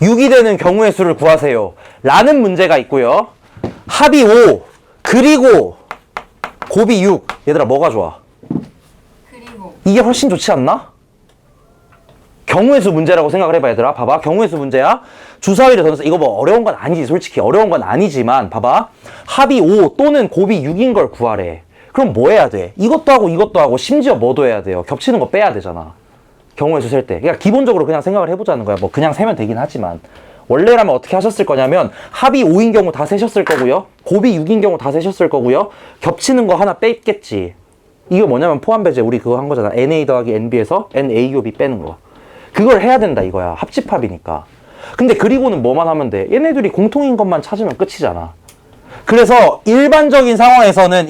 6이 되는 경우의 수를 구하세요. 라는 문제가 있고요. 합이 5 그리고 곱이 6. 얘들아 뭐가 좋아? 그리고 이게 훨씬 좋지 않나? 경우의 수 문제라고 생각을 해봐. 얘들아 봐봐. 경우의 수 문제야. 주사위를 던져서 이거 뭐 어려운 건 아니지. 솔직히 어려운 건 아니지만 봐봐. 합이 5 또는 곱이 6인 걸 구하래. 그럼 뭐 해야 돼? 이것도 하고 심지어 뭐도 해야 돼요? 겹치는 거 빼야 되잖아. 경우의 수 셀 때. 그러니까 기본적으로 그냥 생각을 해보자는 거야. 뭐 그냥 세면 되긴 하지만 원래라면 어떻게 하셨을 거냐면 합이 5인 경우 다 세셨을 거고요. 곱이 6인 경우 다 세셨을 거고요. 겹치는 거 하나 뺐겠지. 이게 뭐냐면 포함배제 우리 그거 한 거잖아. NA 더하기 NB에서 NA 곱이 빼는 거. 그걸 해야 된다 이거야. 합집합이니까. 근데 그리고는 뭐만 하면 돼? 얘네들이 공통인 것만 찾으면 끝이잖아. 그래서 일반적인 상황에서는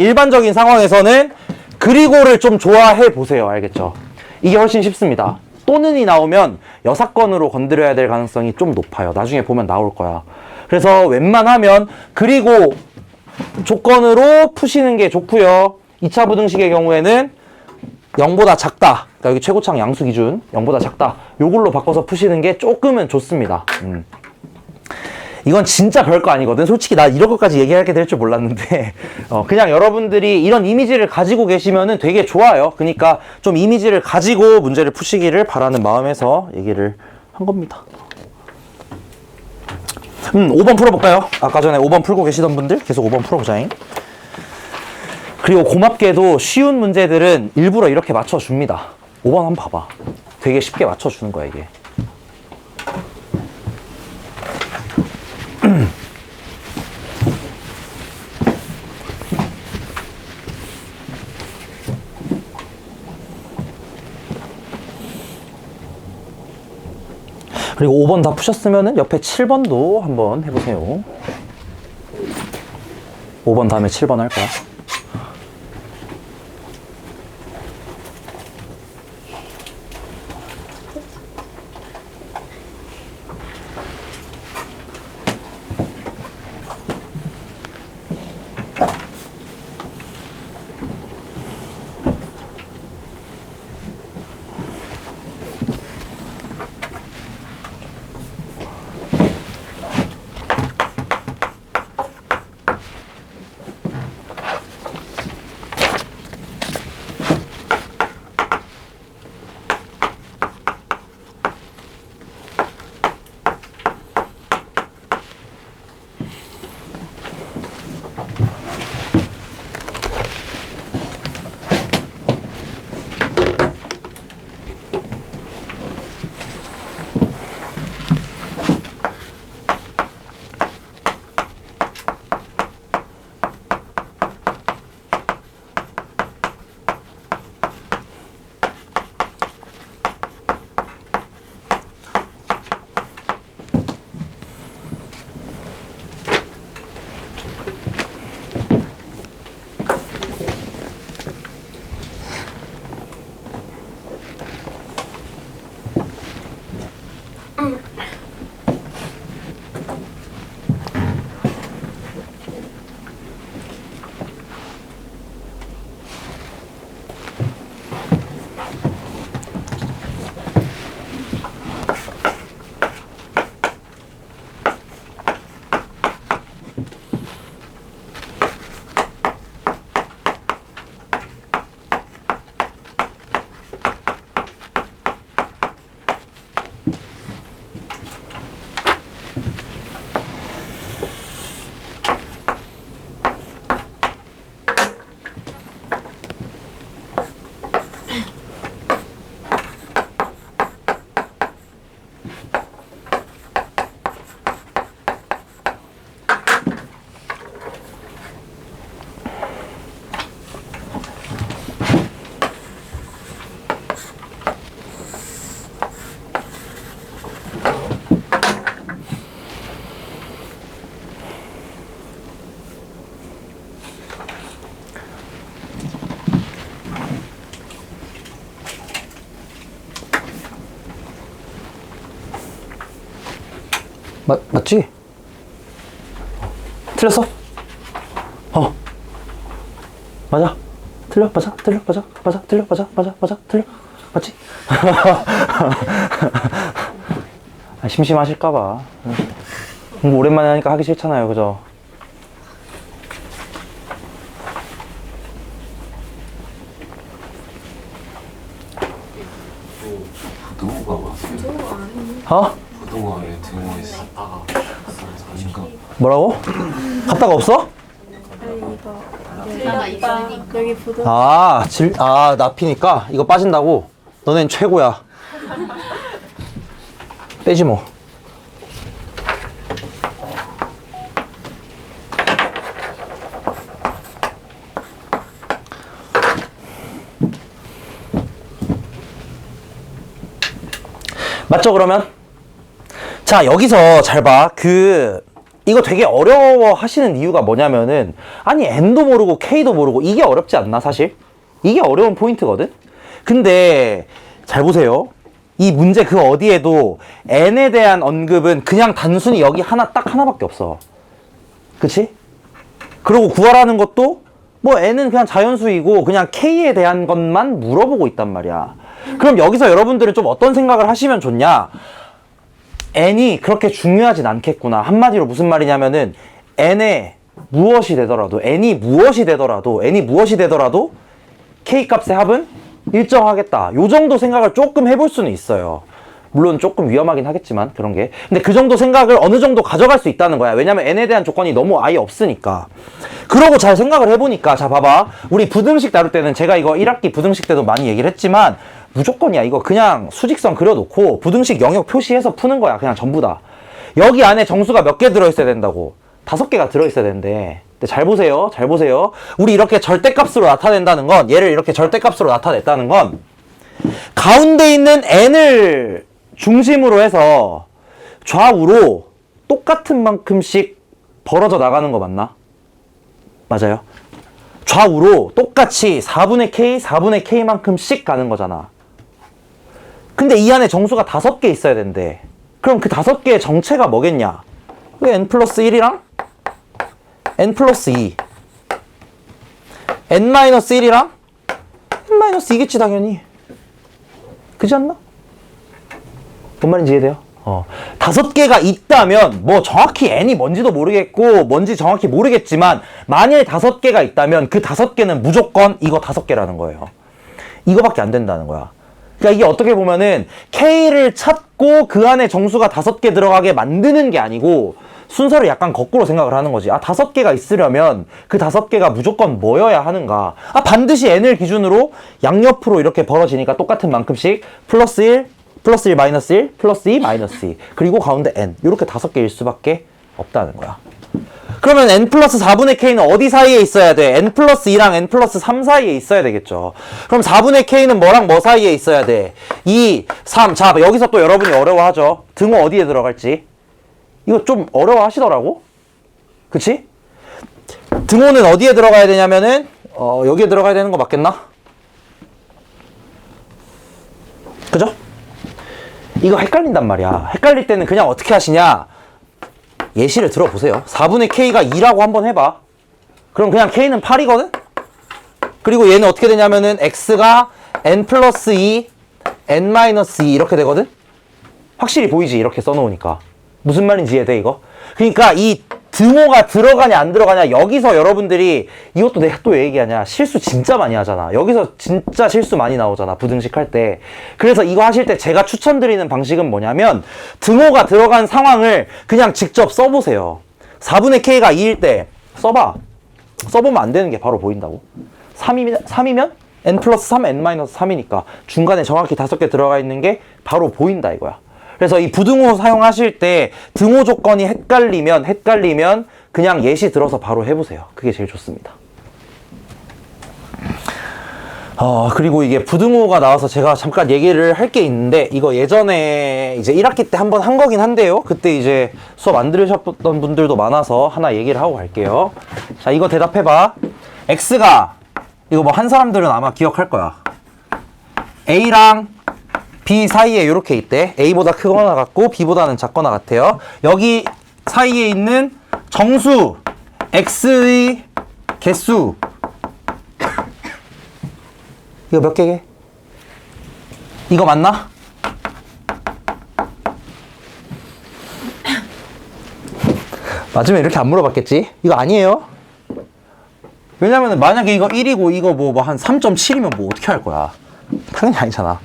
그리고를 좀 좋아해 보세요. 알겠죠? 이게 훨씬 쉽습니다. 또는이 나오면 여사건으로 건드려야 될 가능성이 좀 높아요. 나중에 보면 나올 거야. 그래서 웬만하면 그리고 조건으로 푸시는 게 좋고요. 2차 부등식의 경우에는 0보다 작다. 그러니까 여기 최고창 양수 기준 0보다 작다. 요걸로 바꿔서 푸시는 게 조금은 좋습니다. 이건 진짜 별거 아니거든. 솔직히 나 이런 것까지 얘기하게 될 줄 몰랐는데 그냥 여러분들이 이런 이미지를 가지고 계시면은 되게 좋아요. 그러니까 좀 이미지를 가지고 문제를 푸시기를 바라는 마음에서 얘기를 한 겁니다. 5번 풀어볼까요? 아까 전에 5번 풀고 계시던 분들 계속 5번 풀어보자잉. 그리고 고맙게도 쉬운 문제들은 일부러 이렇게 맞춰줍니다. 5번 한번 봐봐. 되게 쉽게 맞춰주는 거야 이게. 그리고 5번 다 푸셨으면은 옆에 7번도 한번 해보세요. 5번 다음에 7번 할까요? 맞지? 틀렸어? 맞아. 틀려? 맞아? 틀려? 맞아? 맞아? 틀려? 맞아? 맞아? 맞아? 틀려? 맞지? 심심하실까봐. 공부 오랜만에 하니까 하기 싫잖아요, 그죠? 부동호가 왔어요. 어? 부동호에 등호에서 아닌가? 뭐라고? 갔다가 없어? 여기 부동. 납히니까 이거 빠진다고? 너넨 최고야. 빼지 뭐. 맞죠, 그러면? 자, 여기서 잘 봐. 이거 되게 어려워 하시는 이유가 뭐냐면은, 아니, N도 모르고 K도 모르고, 이게 어렵지 않나, 사실? 이게 어려운 포인트거든? 근데, 잘 보세요. 이 문제 그 어디에도 N에 대한 언급은 그냥 단순히 여기 딱 하나밖에 없어. 그치? 그리고 구하라는 것도, 뭐, N은 그냥 자연수이고, 그냥 K에 대한 것만 물어보고 있단 말이야. 그럼 여기서 여러분들은 좀 어떤 생각을 하시면 좋냐? N이 그렇게 중요하진 않겠구나. 한마디로 무슨 말이냐면은 N이 무엇이 되더라도 K 값의 합은 일정하겠다. 요 정도 생각을 조금 해볼 수는 있어요. 물론 조금 위험하긴 하겠지만 그런 게. 근데 그 정도 생각을 어느 정도 가져갈 수 있다는 거야. 왜냐면 N에 대한 조건이 너무 아예 없으니까. 그러고 잘 생각을 해보니까, 자 봐봐. 우리 부등식 다룰 때는 제가 이거 1학기 부등식 때도 많이 얘기를 했지만 무조건이야. 이거 그냥 수직선 그려놓고 부등식 영역 표시해서 푸는 거야. 그냥 전부 다. 여기 안에 정수가 몇 개 들어있어야 된다고? 5개가 들어있어야 된대. 근데 잘 보세요. 잘 보세요. 우리 이렇게 절대값으로 나타낸다는 건, 얘를 이렇게 절대값으로 나타냈다는 건 가운데 있는 N을 중심으로 해서 좌우로 똑같은 만큼씩 벌어져 나가는 거 맞나? 맞아요. 좌우로 똑같이 4분의 K, 4분의 K만큼씩 가는 거잖아. 근데 이 안에 정수가 5개 있어야 된대. 그럼 그 5개의 정체가 뭐겠냐? N 플러스 1이랑 N 플러스 2, N 마이너스 1이랑 N 마이너스 2겠지 당연히. 그지 않나? 뭔 말인지 이해돼요? 5개가 있다면, 뭐 정확히 N이 뭔지도 모르겠고 뭔지 정확히 모르겠지만 만일 5개가 있다면 그 5개는 무조건 이거 5개라는 거예요. 이거밖에 안 된다는 거야. 그러니까 이게 어떻게 보면은 K를 찾고 그 안에 정수가 5개 들어가게 만드는 게 아니고 순서를 약간 거꾸로 생각을 하는 거지. 5개가 있으려면 그 5개가 무조건 뭐여야 하는가? 반드시 N을 기준으로 양옆으로 이렇게 벌어지니까 똑같은 만큼씩 플러스 1, 플러스 1, 마이너스 1, 플러스 2, 마이너스 2. 그리고 가운데 N. 이렇게 5개일 수밖에 없다는 거야. 그러면 N 플러스 4분의 K는 어디 사이에 있어야 돼? N 플러스 2랑 N 플러스 3 사이에 있어야 되겠죠. 그럼 4분의 K는 뭐랑 뭐 사이에 있어야 돼? 2, 3. 자, 여기서 또 여러분이 어려워하죠. 등호 어디에 들어갈지. 이거 좀 어려워하시더라고. 그치? 등호는 어디에 들어가야 되냐면은 여기에 들어가야 되는 거 맞겠나? 그죠? 이거 헷갈린단 말이야. 헷갈릴 때는 그냥 어떻게 하시냐? 예시를 들어보세요. 4분의 K가 2라고 한번 해봐. 그럼 그냥 K는 8이거든? 그리고 얘는 어떻게 되냐면은 X가 N 플러스 2, N 마이너스 2 이렇게 되거든? 확실히 보이지? 이렇게 써놓으니까. 무슨 말인지 이해돼, 이거? 그러니까 이 등호가 들어가냐 안 들어가냐, 여기서 여러분들이, 이것도 내가 또 왜 얘기하냐, 실수 진짜 많이 하잖아. 여기서 진짜 실수 많이 나오잖아, 부등식 할 때. 그래서 이거 하실 때 제가 추천드리는 방식은 뭐냐면 등호가 들어간 상황을 그냥 직접 써보세요. 4분의 K가 2일 때 써봐. 써보면 안 되는 게 바로 보인다고. 3이면 N 플러스 3, N 마이너스 3이니까 중간에 정확히 5개 들어가 있는 게 바로 보인다 이거야. 그래서 이 부등호 사용하실 때 등호 조건이 헷갈리면 그냥 예시 들어서 바로 해보세요. 그게 제일 좋습니다. 그리고 이게 부등호가 나와서 제가 잠깐 얘기를 할 게 있는데, 이거 예전에 이제 1학기 때 한번 한 거긴 한데요. 그때 이제 수업 안 들으셨던 분들도 많아서 하나 얘기를 하고 갈게요. 자, 이거 대답해봐. X가, 이거 뭐 한 사람들은 아마 기억할 거야. A랑 B 사이에 이렇게 있대. A보다 크거나 같고 B보다는 작거나 같아요. 여기 사이에 있는 정수 X의 개수 이거 몇 개게? 이거 맞나? 맞으면 이렇게 안 물어봤겠지? 이거 아니에요? 왜냐면 만약에 이거 1이고 이거 뭐 한 3.7이면 뭐 어떻게 할 거야? 당연히 아니잖아.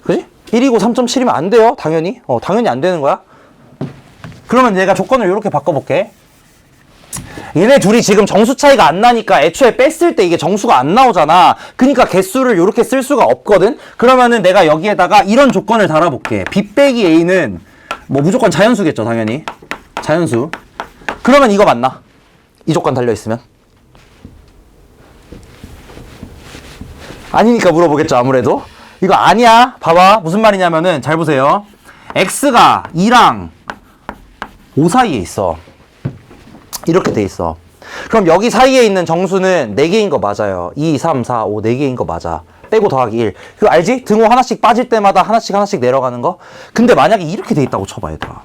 그지? 1이고 3.7이면 안 돼요? 당연히. 당연히 안 되는 거야. 그러면 내가 조건을 이렇게 바꿔볼게. 얘네 둘이 지금 정수 차이가 안 나니까 애초에 뺐을 때 이게 정수가 안 나오잖아. 그러니까 개수를 이렇게 쓸 수가 없거든. 그러면은 내가 여기에다가 이런 조건을 달아볼게. B 빼기 A는 뭐 무조건 자연수겠죠, 당연히. 자연수. 그러면 이거 맞나? 이 조건 달려있으면. 아니니까 물어보겠죠, 아무래도. 이거 아니야. 봐봐. 무슨 말이냐면은 잘 보세요. X가 2랑 5 사이에 있어. 이렇게 돼 있어. 그럼 여기 사이에 있는 정수는 4개인 거 맞아요. 2, 3, 4, 5, 4개인 거 맞아. 빼고 더하기 1. 그거 알지? 등호 하나씩 빠질 때마다 하나씩 내려가는 거? 근데 만약에 이렇게 돼 있다고 쳐봐, 얘들아.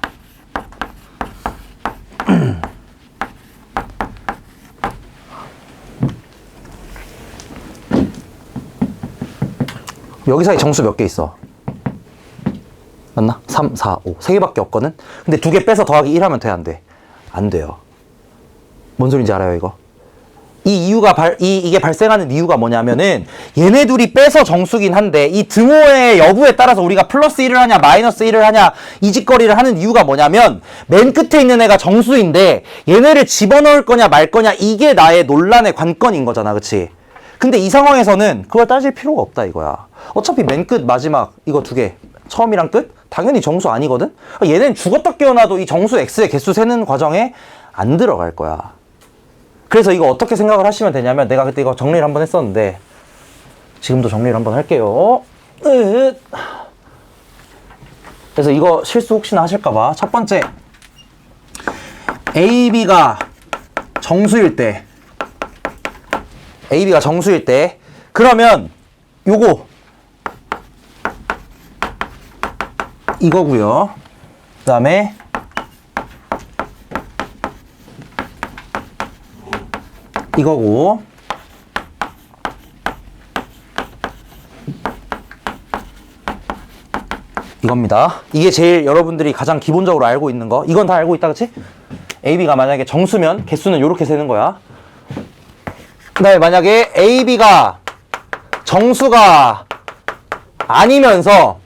여기 사이 정수 몇 개 있어? 맞나? 3, 4, 5. 3개밖에 없거든? 근데 2개 빼서 더하기 1 하면 돼, 안 돼? 안 돼요. 뭔 소린지 알아요, 이거? 이게 발생하는 이유가 뭐냐면은 얘네 둘이 빼서 정수긴 한데 이 등호의 여부에 따라서 우리가 플러스 1을 하냐 마이너스 1을 하냐 이 짓거리를 하는 이유가 뭐냐면 맨 끝에 있는 애가 정수인데 얘네를 집어넣을 거냐 말 거냐 이게 나의 논란의 관건인 거잖아, 그치? 근데 이 상황에서는 그걸 따질 필요가 없다 이거야. 어차피 맨 끝 마지막 이거 2개 처음이랑 끝? 당연히 정수 아니거든? 얘는 죽었다 깨어나도 이 정수 X의 개수 세는 과정에 안 들어갈 거야. 그래서 이거 어떻게 생각을 하시면 되냐면 내가 그때 이거 정리를 한번 했었는데 지금도 정리를 한번 할게요. 그래서 이거 실수 혹시나 하실까봐 첫 번째 AB가 정수일 때 그러면 요거 이거고요. 그 다음에 이거고 이겁니다. 이게 제일 여러분들이 가장 기본적으로 알고 있는 거. 이건 다 알고 있다, 그치? AB가 만약에 정수면 개수는 이렇게 세는 거야. 그 다음에 만약에 AB가 정수가 아니면서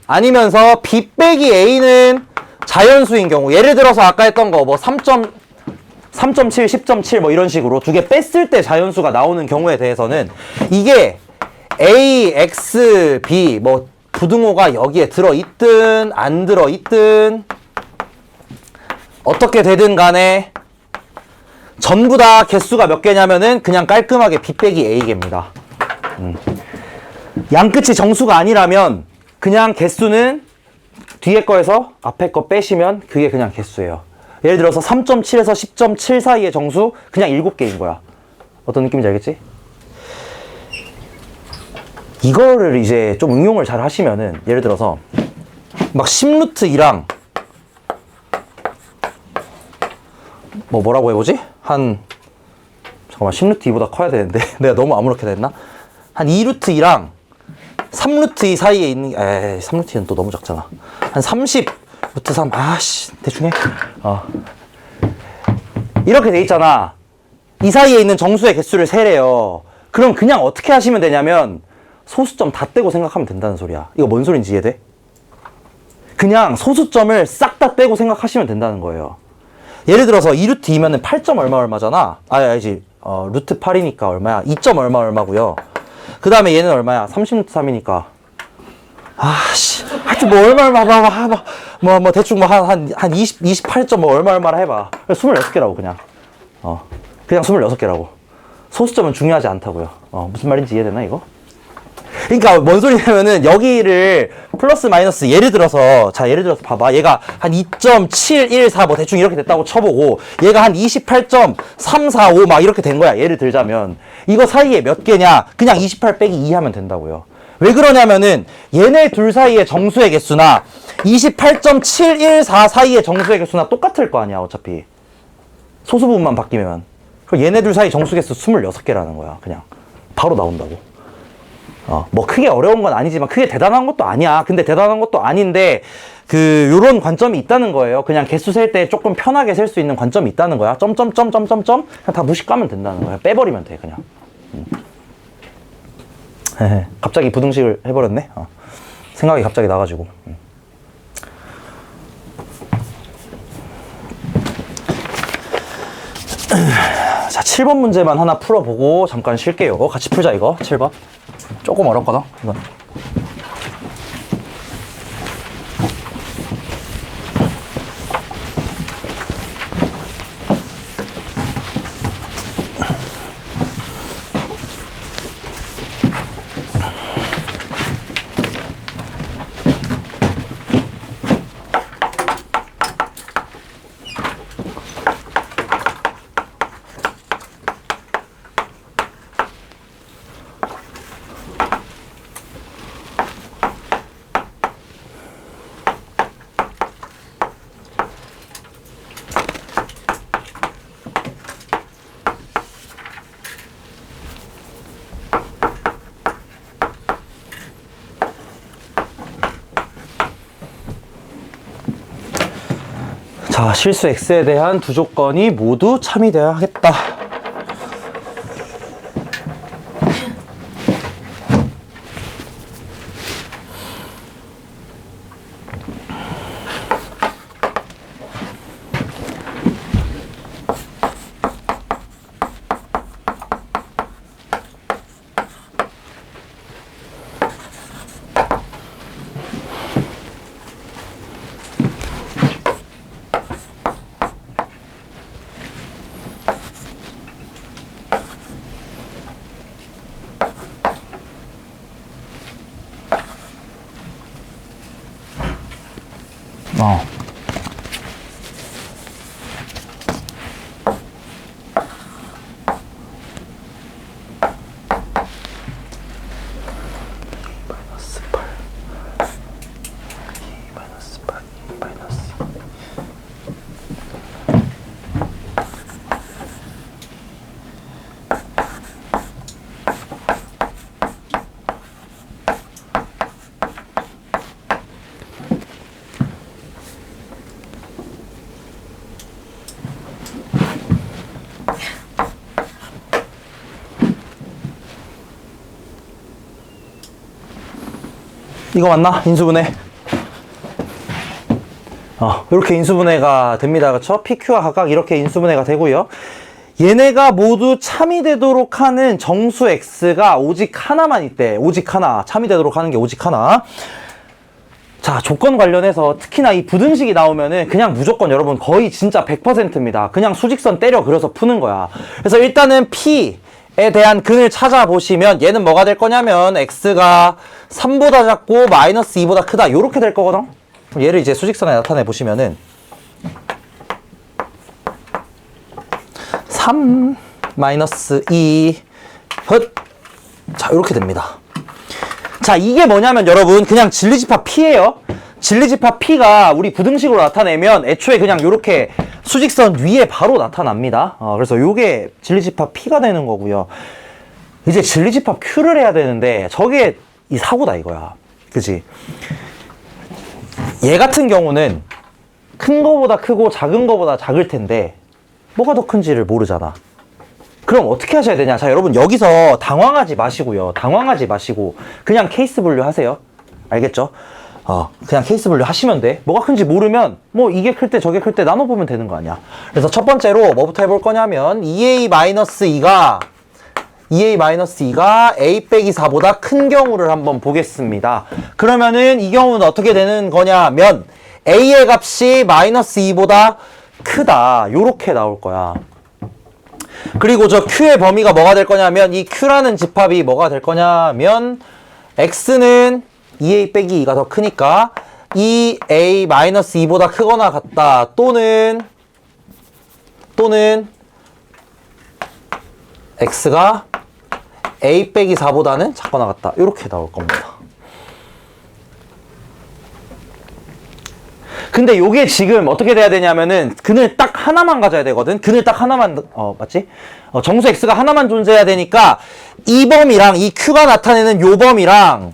B 빼기 A는 자연수인 경우, 예를 들어서 아까 했던 거 뭐 3.7, 10.7 뭐 이런 식으로 2개 뺐을 때 자연수가 나오는 경우에 대해서는 이게 A, X, B 뭐 부등호가 여기에 들어있든 안 들어있든 어떻게 되든 간에 전부 다 개수가 몇 개냐면은 그냥 깔끔하게 B 빼기 A개입니다. 양끝이 정수가 아니라면 그냥 개수는 뒤에 거에서 앞에 거 빼시면 그게 그냥 개수예요. 예를 들어서 3.7에서 10.7 사이의 정수 그냥 7개인 거야. 어떤 느낌인지 알겠지? 이거를 이제 좀 응용을 잘 하시면은 예를 들어서 막 10루트 2랑 뭐라고 해보지? 잠깐만 10루트 2보다 커야 되는데 내가 너무 아무렇게 됐나? 한 2루트 2랑 3루트 2 사이에 있는 3루트 2는 또 너무 작잖아. 한 30루트 3 대충 해. 이렇게 돼 있잖아. 이 사이에 있는 정수의 개수를 세래요. 그럼 그냥 어떻게 하시면 되냐면 소수점 다 떼고 생각하면 된다는 소리야. 이거 뭔 소린지 이해돼? 그냥 소수점을 싹 다 떼고 생각하시면 된다는 거예요. 예를 들어서 2루트 2면은 8점 얼마잖아. 알지. 루트 8이니까 얼마야? 2점 얼마고요. 그 다음에 얘는 얼마야? 30루트 3이니까. 하여튼 뭐 얼마 대충 한 28점 뭐 얼마라 해봐. 26개라고 그냥. 그냥 26개라고. 소수점은 중요하지 않다고요. 무슨 말인지 이해되나 이거? 그러니까 뭔 소리냐면은 여기를 플러스 마이너스 예를 들어서 봐봐. 얘가 한 2.714 뭐 대충 이렇게 됐다고 쳐보고 얘가 한 28.345 막 이렇게 된 거야. 예를 들자면 이거 사이에 몇 개냐? 그냥 28 빼기 2 하면 된다고요. 왜 그러냐면은 얘네 둘 사이의 정수의 개수나 28.714 사이의 정수의 개수나 똑같을 거 아니야 어차피. 소수 부분만 바뀌면. 그럼 얘네 둘 사이 정수 개수 26개라는 거야. 그냥 바로 나온다고. 뭐 크게 어려운 건 아니지만 크게 대단한 것도 아니야. 근데 대단한 것도 아닌데 요런 관점이 있다는 거예요. 그냥 개수 셀 때 조금 편하게 셀 수 있는 관점이 있다는 거야. 점점점점점점 그냥 다 무식 까면 된다는 거야. 빼버리면 돼 그냥. 갑자기 부등식을 해버렸네. 생각이 갑자기 나가지고. 자, 7번 문제만 하나 풀어보고 잠깐 쉴게요. 같이 풀자 이거. 7번 조금 어렵거든 이건. 자, 실수 x에 대한 두 조건이 모두 참이되어야 하겠다. 이거 맞나? 인수분해. 이렇게 인수분해가 됩니다. 그쵸? PQ와 각각 이렇게 인수분해가 되고요. 얘네가 모두 참이 되도록 하는 정수 X가 오직 하나만 있대. 오직 하나. 참이 되도록 하는 게 오직 하나. 자, 조건 관련해서 특히나 이 부등식이 나오면은 그냥 무조건 여러분 거의 진짜 100%입니다. 그냥 수직선 때려 그려서 푸는 거야. 그래서 일단은 P에 대한 근을 찾아보시면 얘는 뭐가 될 거냐면 X가 3보다 작고 마이너스 2보다 크다. 요렇게 될 거거든. 얘를 이제 수직선에 나타내 보시면은 3 마이너스 2 헛. 자, 요렇게 됩니다. 자, 이게 뭐냐면 여러분 그냥 진리집합 P예요. 진리집합 P가 우리 부등식으로 나타내면 애초에 그냥 요렇게 수직선 위에 바로 나타납니다. 그래서 요게 진리집합 P가 되는 거고요. 이제 진리집합 Q를 해야 되는데 저게 이 사고다 이거야. 그치? 얘 같은 경우는 큰 거보다 크고 작은 거보다 작을 텐데 뭐가 더 큰지를 모르잖아. 그럼 어떻게 하셔야 되냐? 자, 여러분 여기서 당황하지 마시고요. 당황하지 마시고 그냥 케이스 분류 하세요. 알겠죠? 그냥 케이스 분류 하시면 돼. 뭐가 큰지 모르면 뭐 이게 클 때 저게 클 때 나눠보면 되는 거 아니야. 그래서 첫 번째로 뭐부터 해볼 거냐면 2a-2가 a 빼기 4보다 큰 경우를 한번 보겠습니다. 그러면은 이 경우는 어떻게 되는 거냐면 a의 값이 마이너스 2보다 크다. 요렇게 나올 거야. 그리고 저 q의 범위가 뭐가 될 거냐면 이 q라는 집합이 뭐가 될 거냐면 x는 2a 빼기 2가 더 크니까 2a-2보다 크거나 같다. 또는 x가 a 빼기 4보다는 작거나 같다. 이렇게 나올 겁니다. 근데 요게 지금 어떻게 돼야 되냐면은 그늘 딱 하나만 가져야 되거든. 그늘 딱 하나만 맞지? 정수 x가 하나만 존재해야 되니까 이 범위랑 이 q가 나타내는 요 범위랑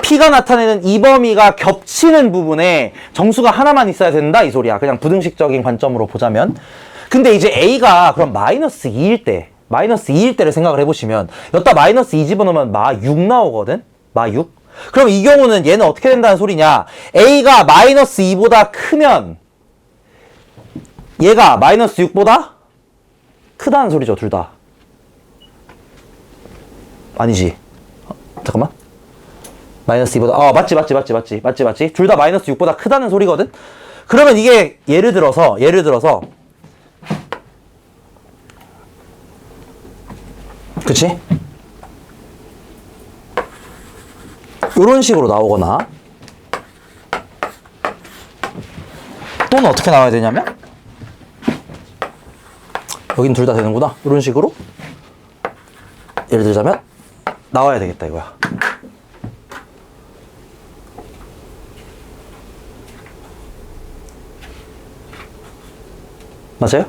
p가 나타내는 이 범위가 겹치는 부분에 정수가 하나만 있어야 된다 이 소리야. 그냥 부등식적인 관점으로 보자면. 근데 이제 a가 그럼 마이너스 2일 때를 생각을 해보시면 여기다 마이너스 2 집어넣으면 마 6 나오거든. 마 6. 그럼 이 경우는 얘는 어떻게 된다는 소리냐? a가 마이너스 2보다 크면 얘가 마이너스 6보다 크다는 소리죠, 둘 다. 아니지. 잠깐만. 마이너스 2보다 맞지. 둘 다 마이너스 6보다 크다는 소리거든. 그러면 이게 예를 들어서 그치? 요런 식으로 나오거나 또는 어떻게 나와야 되냐면 여긴 둘 다 되는구나. 요런 식으로 예를 들자면 나와야 되겠다 이거야. 맞아요?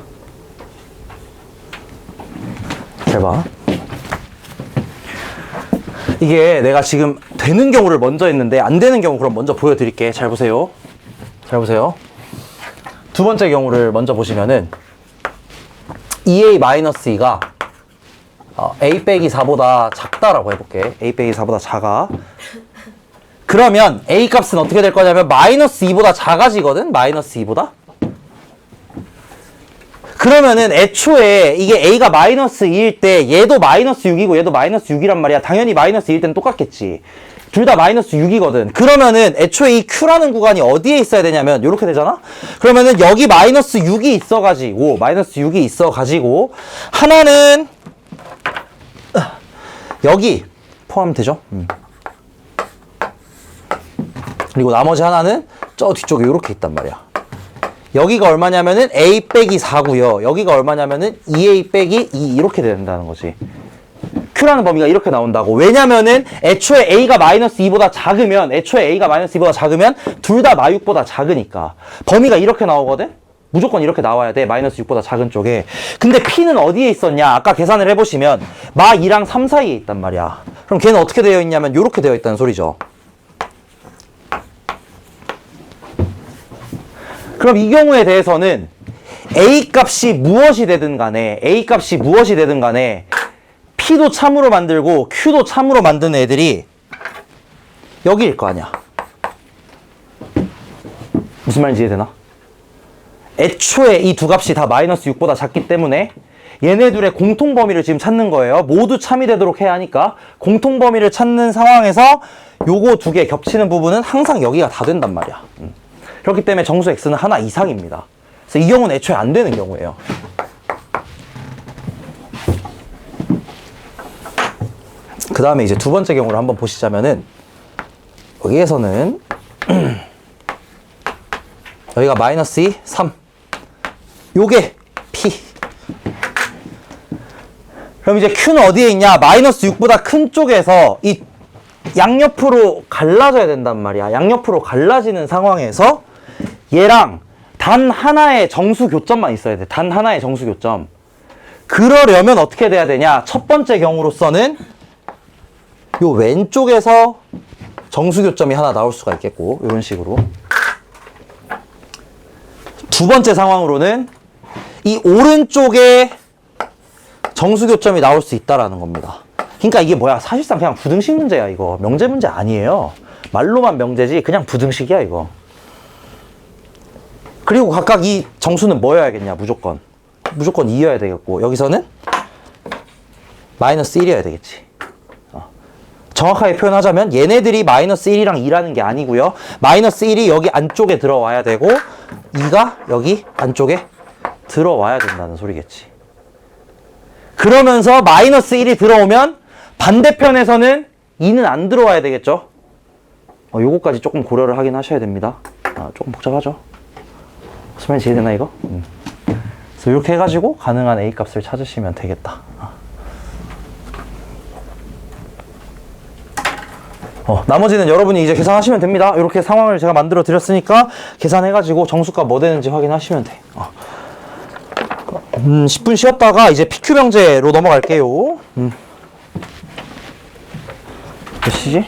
잘 봐. 이게 내가 지금 되는 경우를 먼저 했는데 안 되는 경우 그럼 먼저 보여드릴게. 잘 보세요. 두 번째 경우를 먼저 보시면은 2a-2가 a 빼기 4보다 작다라고 해볼게. a 빼기 4보다 작아. 그러면 a 값은 어떻게 될 거냐면 마이너스 2보다 작아지거든. 마이너스 2보다. 그러면은 애초에 이게 a가 마이너스 2일 때 얘도 마이너스 6이고 얘도 마이너스 6이란 말이야. 당연히 마이너스 2일 때는 똑같겠지. 둘 다 마이너스 6이거든. 그러면은 애초에 이 q라는 구간이 어디에 있어야 되냐면 이렇게 되잖아? 그러면은 여기 마이너스 6이 있어가지고 하나는 여기 포함되죠? 그리고 나머지 하나는 저 뒤쪽에 이렇게 있단 말이야. 여기가 얼마냐면은 a 빼기 4고요. 여기가 얼마냐면은 2a 빼기 2 이렇게 된다는 거지. q라는 범위가 이렇게 나온다고. 왜냐면은 애초에 a가 마이너스 2보다 작으면 둘 다 마6보다 작으니까 범위가 이렇게 나오거든. 무조건 이렇게 나와야 돼. 마이너스 6보다 작은 쪽에. 근데 p는 어디에 있었냐? 아까 계산을 해보시면 마 2랑 3 사이에 있단 말이야. 그럼 걔는 어떻게 되어 있냐면 이렇게 되어 있다는 소리죠. 그럼 이 경우에 대해서는 a 값이 무엇이 되든 간에 p도 참으로 만들고 q도 참으로 만드는 애들이 여기일 거 아니야. 무슨 말인지 이해되나? 애초에 이 두 값이 다 마이너스 6보다 작기 때문에 얘네 둘의 공통 범위를 지금 찾는 거예요. 모두 참이 되도록 해야 하니까 공통 범위를 찾는 상황에서 요거 두 개 겹치는 부분은 항상 여기가 다 된단 말이야. 그렇기 때문에 정수 x는 하나 이상입니다. 그래서 이 경우는 애초에 안 되는 경우예요. 그 다음에 이제 두 번째 경우를 한번 보시자면은 여기에서는 여기가 마이너스 2, 3 요게 p. 그럼 이제 q는 어디에 있냐? 마이너스 6보다 큰 쪽에서 이 양옆으로 갈라져야 된단 말이야. 양옆으로 갈라지는 상황에서 얘랑 단 하나의 정수 교점만 있어야 돼. 단 하나의 정수 교점. 그러려면 어떻게 돼야 되냐? 첫 번째 경우로서는 요 왼쪽에서 정수 교점이 하나 나올 수가 있겠고, 이런 식으로. 두 번째 상황으로는 이 오른쪽에 정수 교점이 나올 수 있다라는 겁니다. 그러니까 이게 뭐야? 사실상 그냥 부등식 문제야, 이거. 명제 문제 아니에요. 말로만 명제지 그냥 부등식이야, 이거. 그리고 각각 이 정수는 뭐여야겠냐? 무조건 2여야 되겠고, 여기서는 마이너스 1이어야 되겠지. 정확하게 표현하자면 얘네들이 마이너스 1이랑 2라는 게 아니고요. 마이너스 1이 여기 안쪽에 들어와야 되고 2가 여기 안쪽에 들어와야 된다는 소리겠지. 그러면서 마이너스 1이 들어오면 반대편에서는 2는 안 들어와야 되겠죠. 요거까지 조금 고려를 하긴 하셔야 됩니다. 조금 복잡하죠. 무슨 말인지 이해되나 이거? 그래서 이렇게 해가지고 가능한 A 값을 찾으시면 되겠다. 나머지는 여러분이 이제 계산하시면 됩니다. 이렇게 상황을 제가 만들어 드렸으니까 계산해가지고 정수값 뭐 되는지 확인하시면 돼. 10분 쉬었다가 이제 PQ 명제로 넘어갈게요. 몇 시지?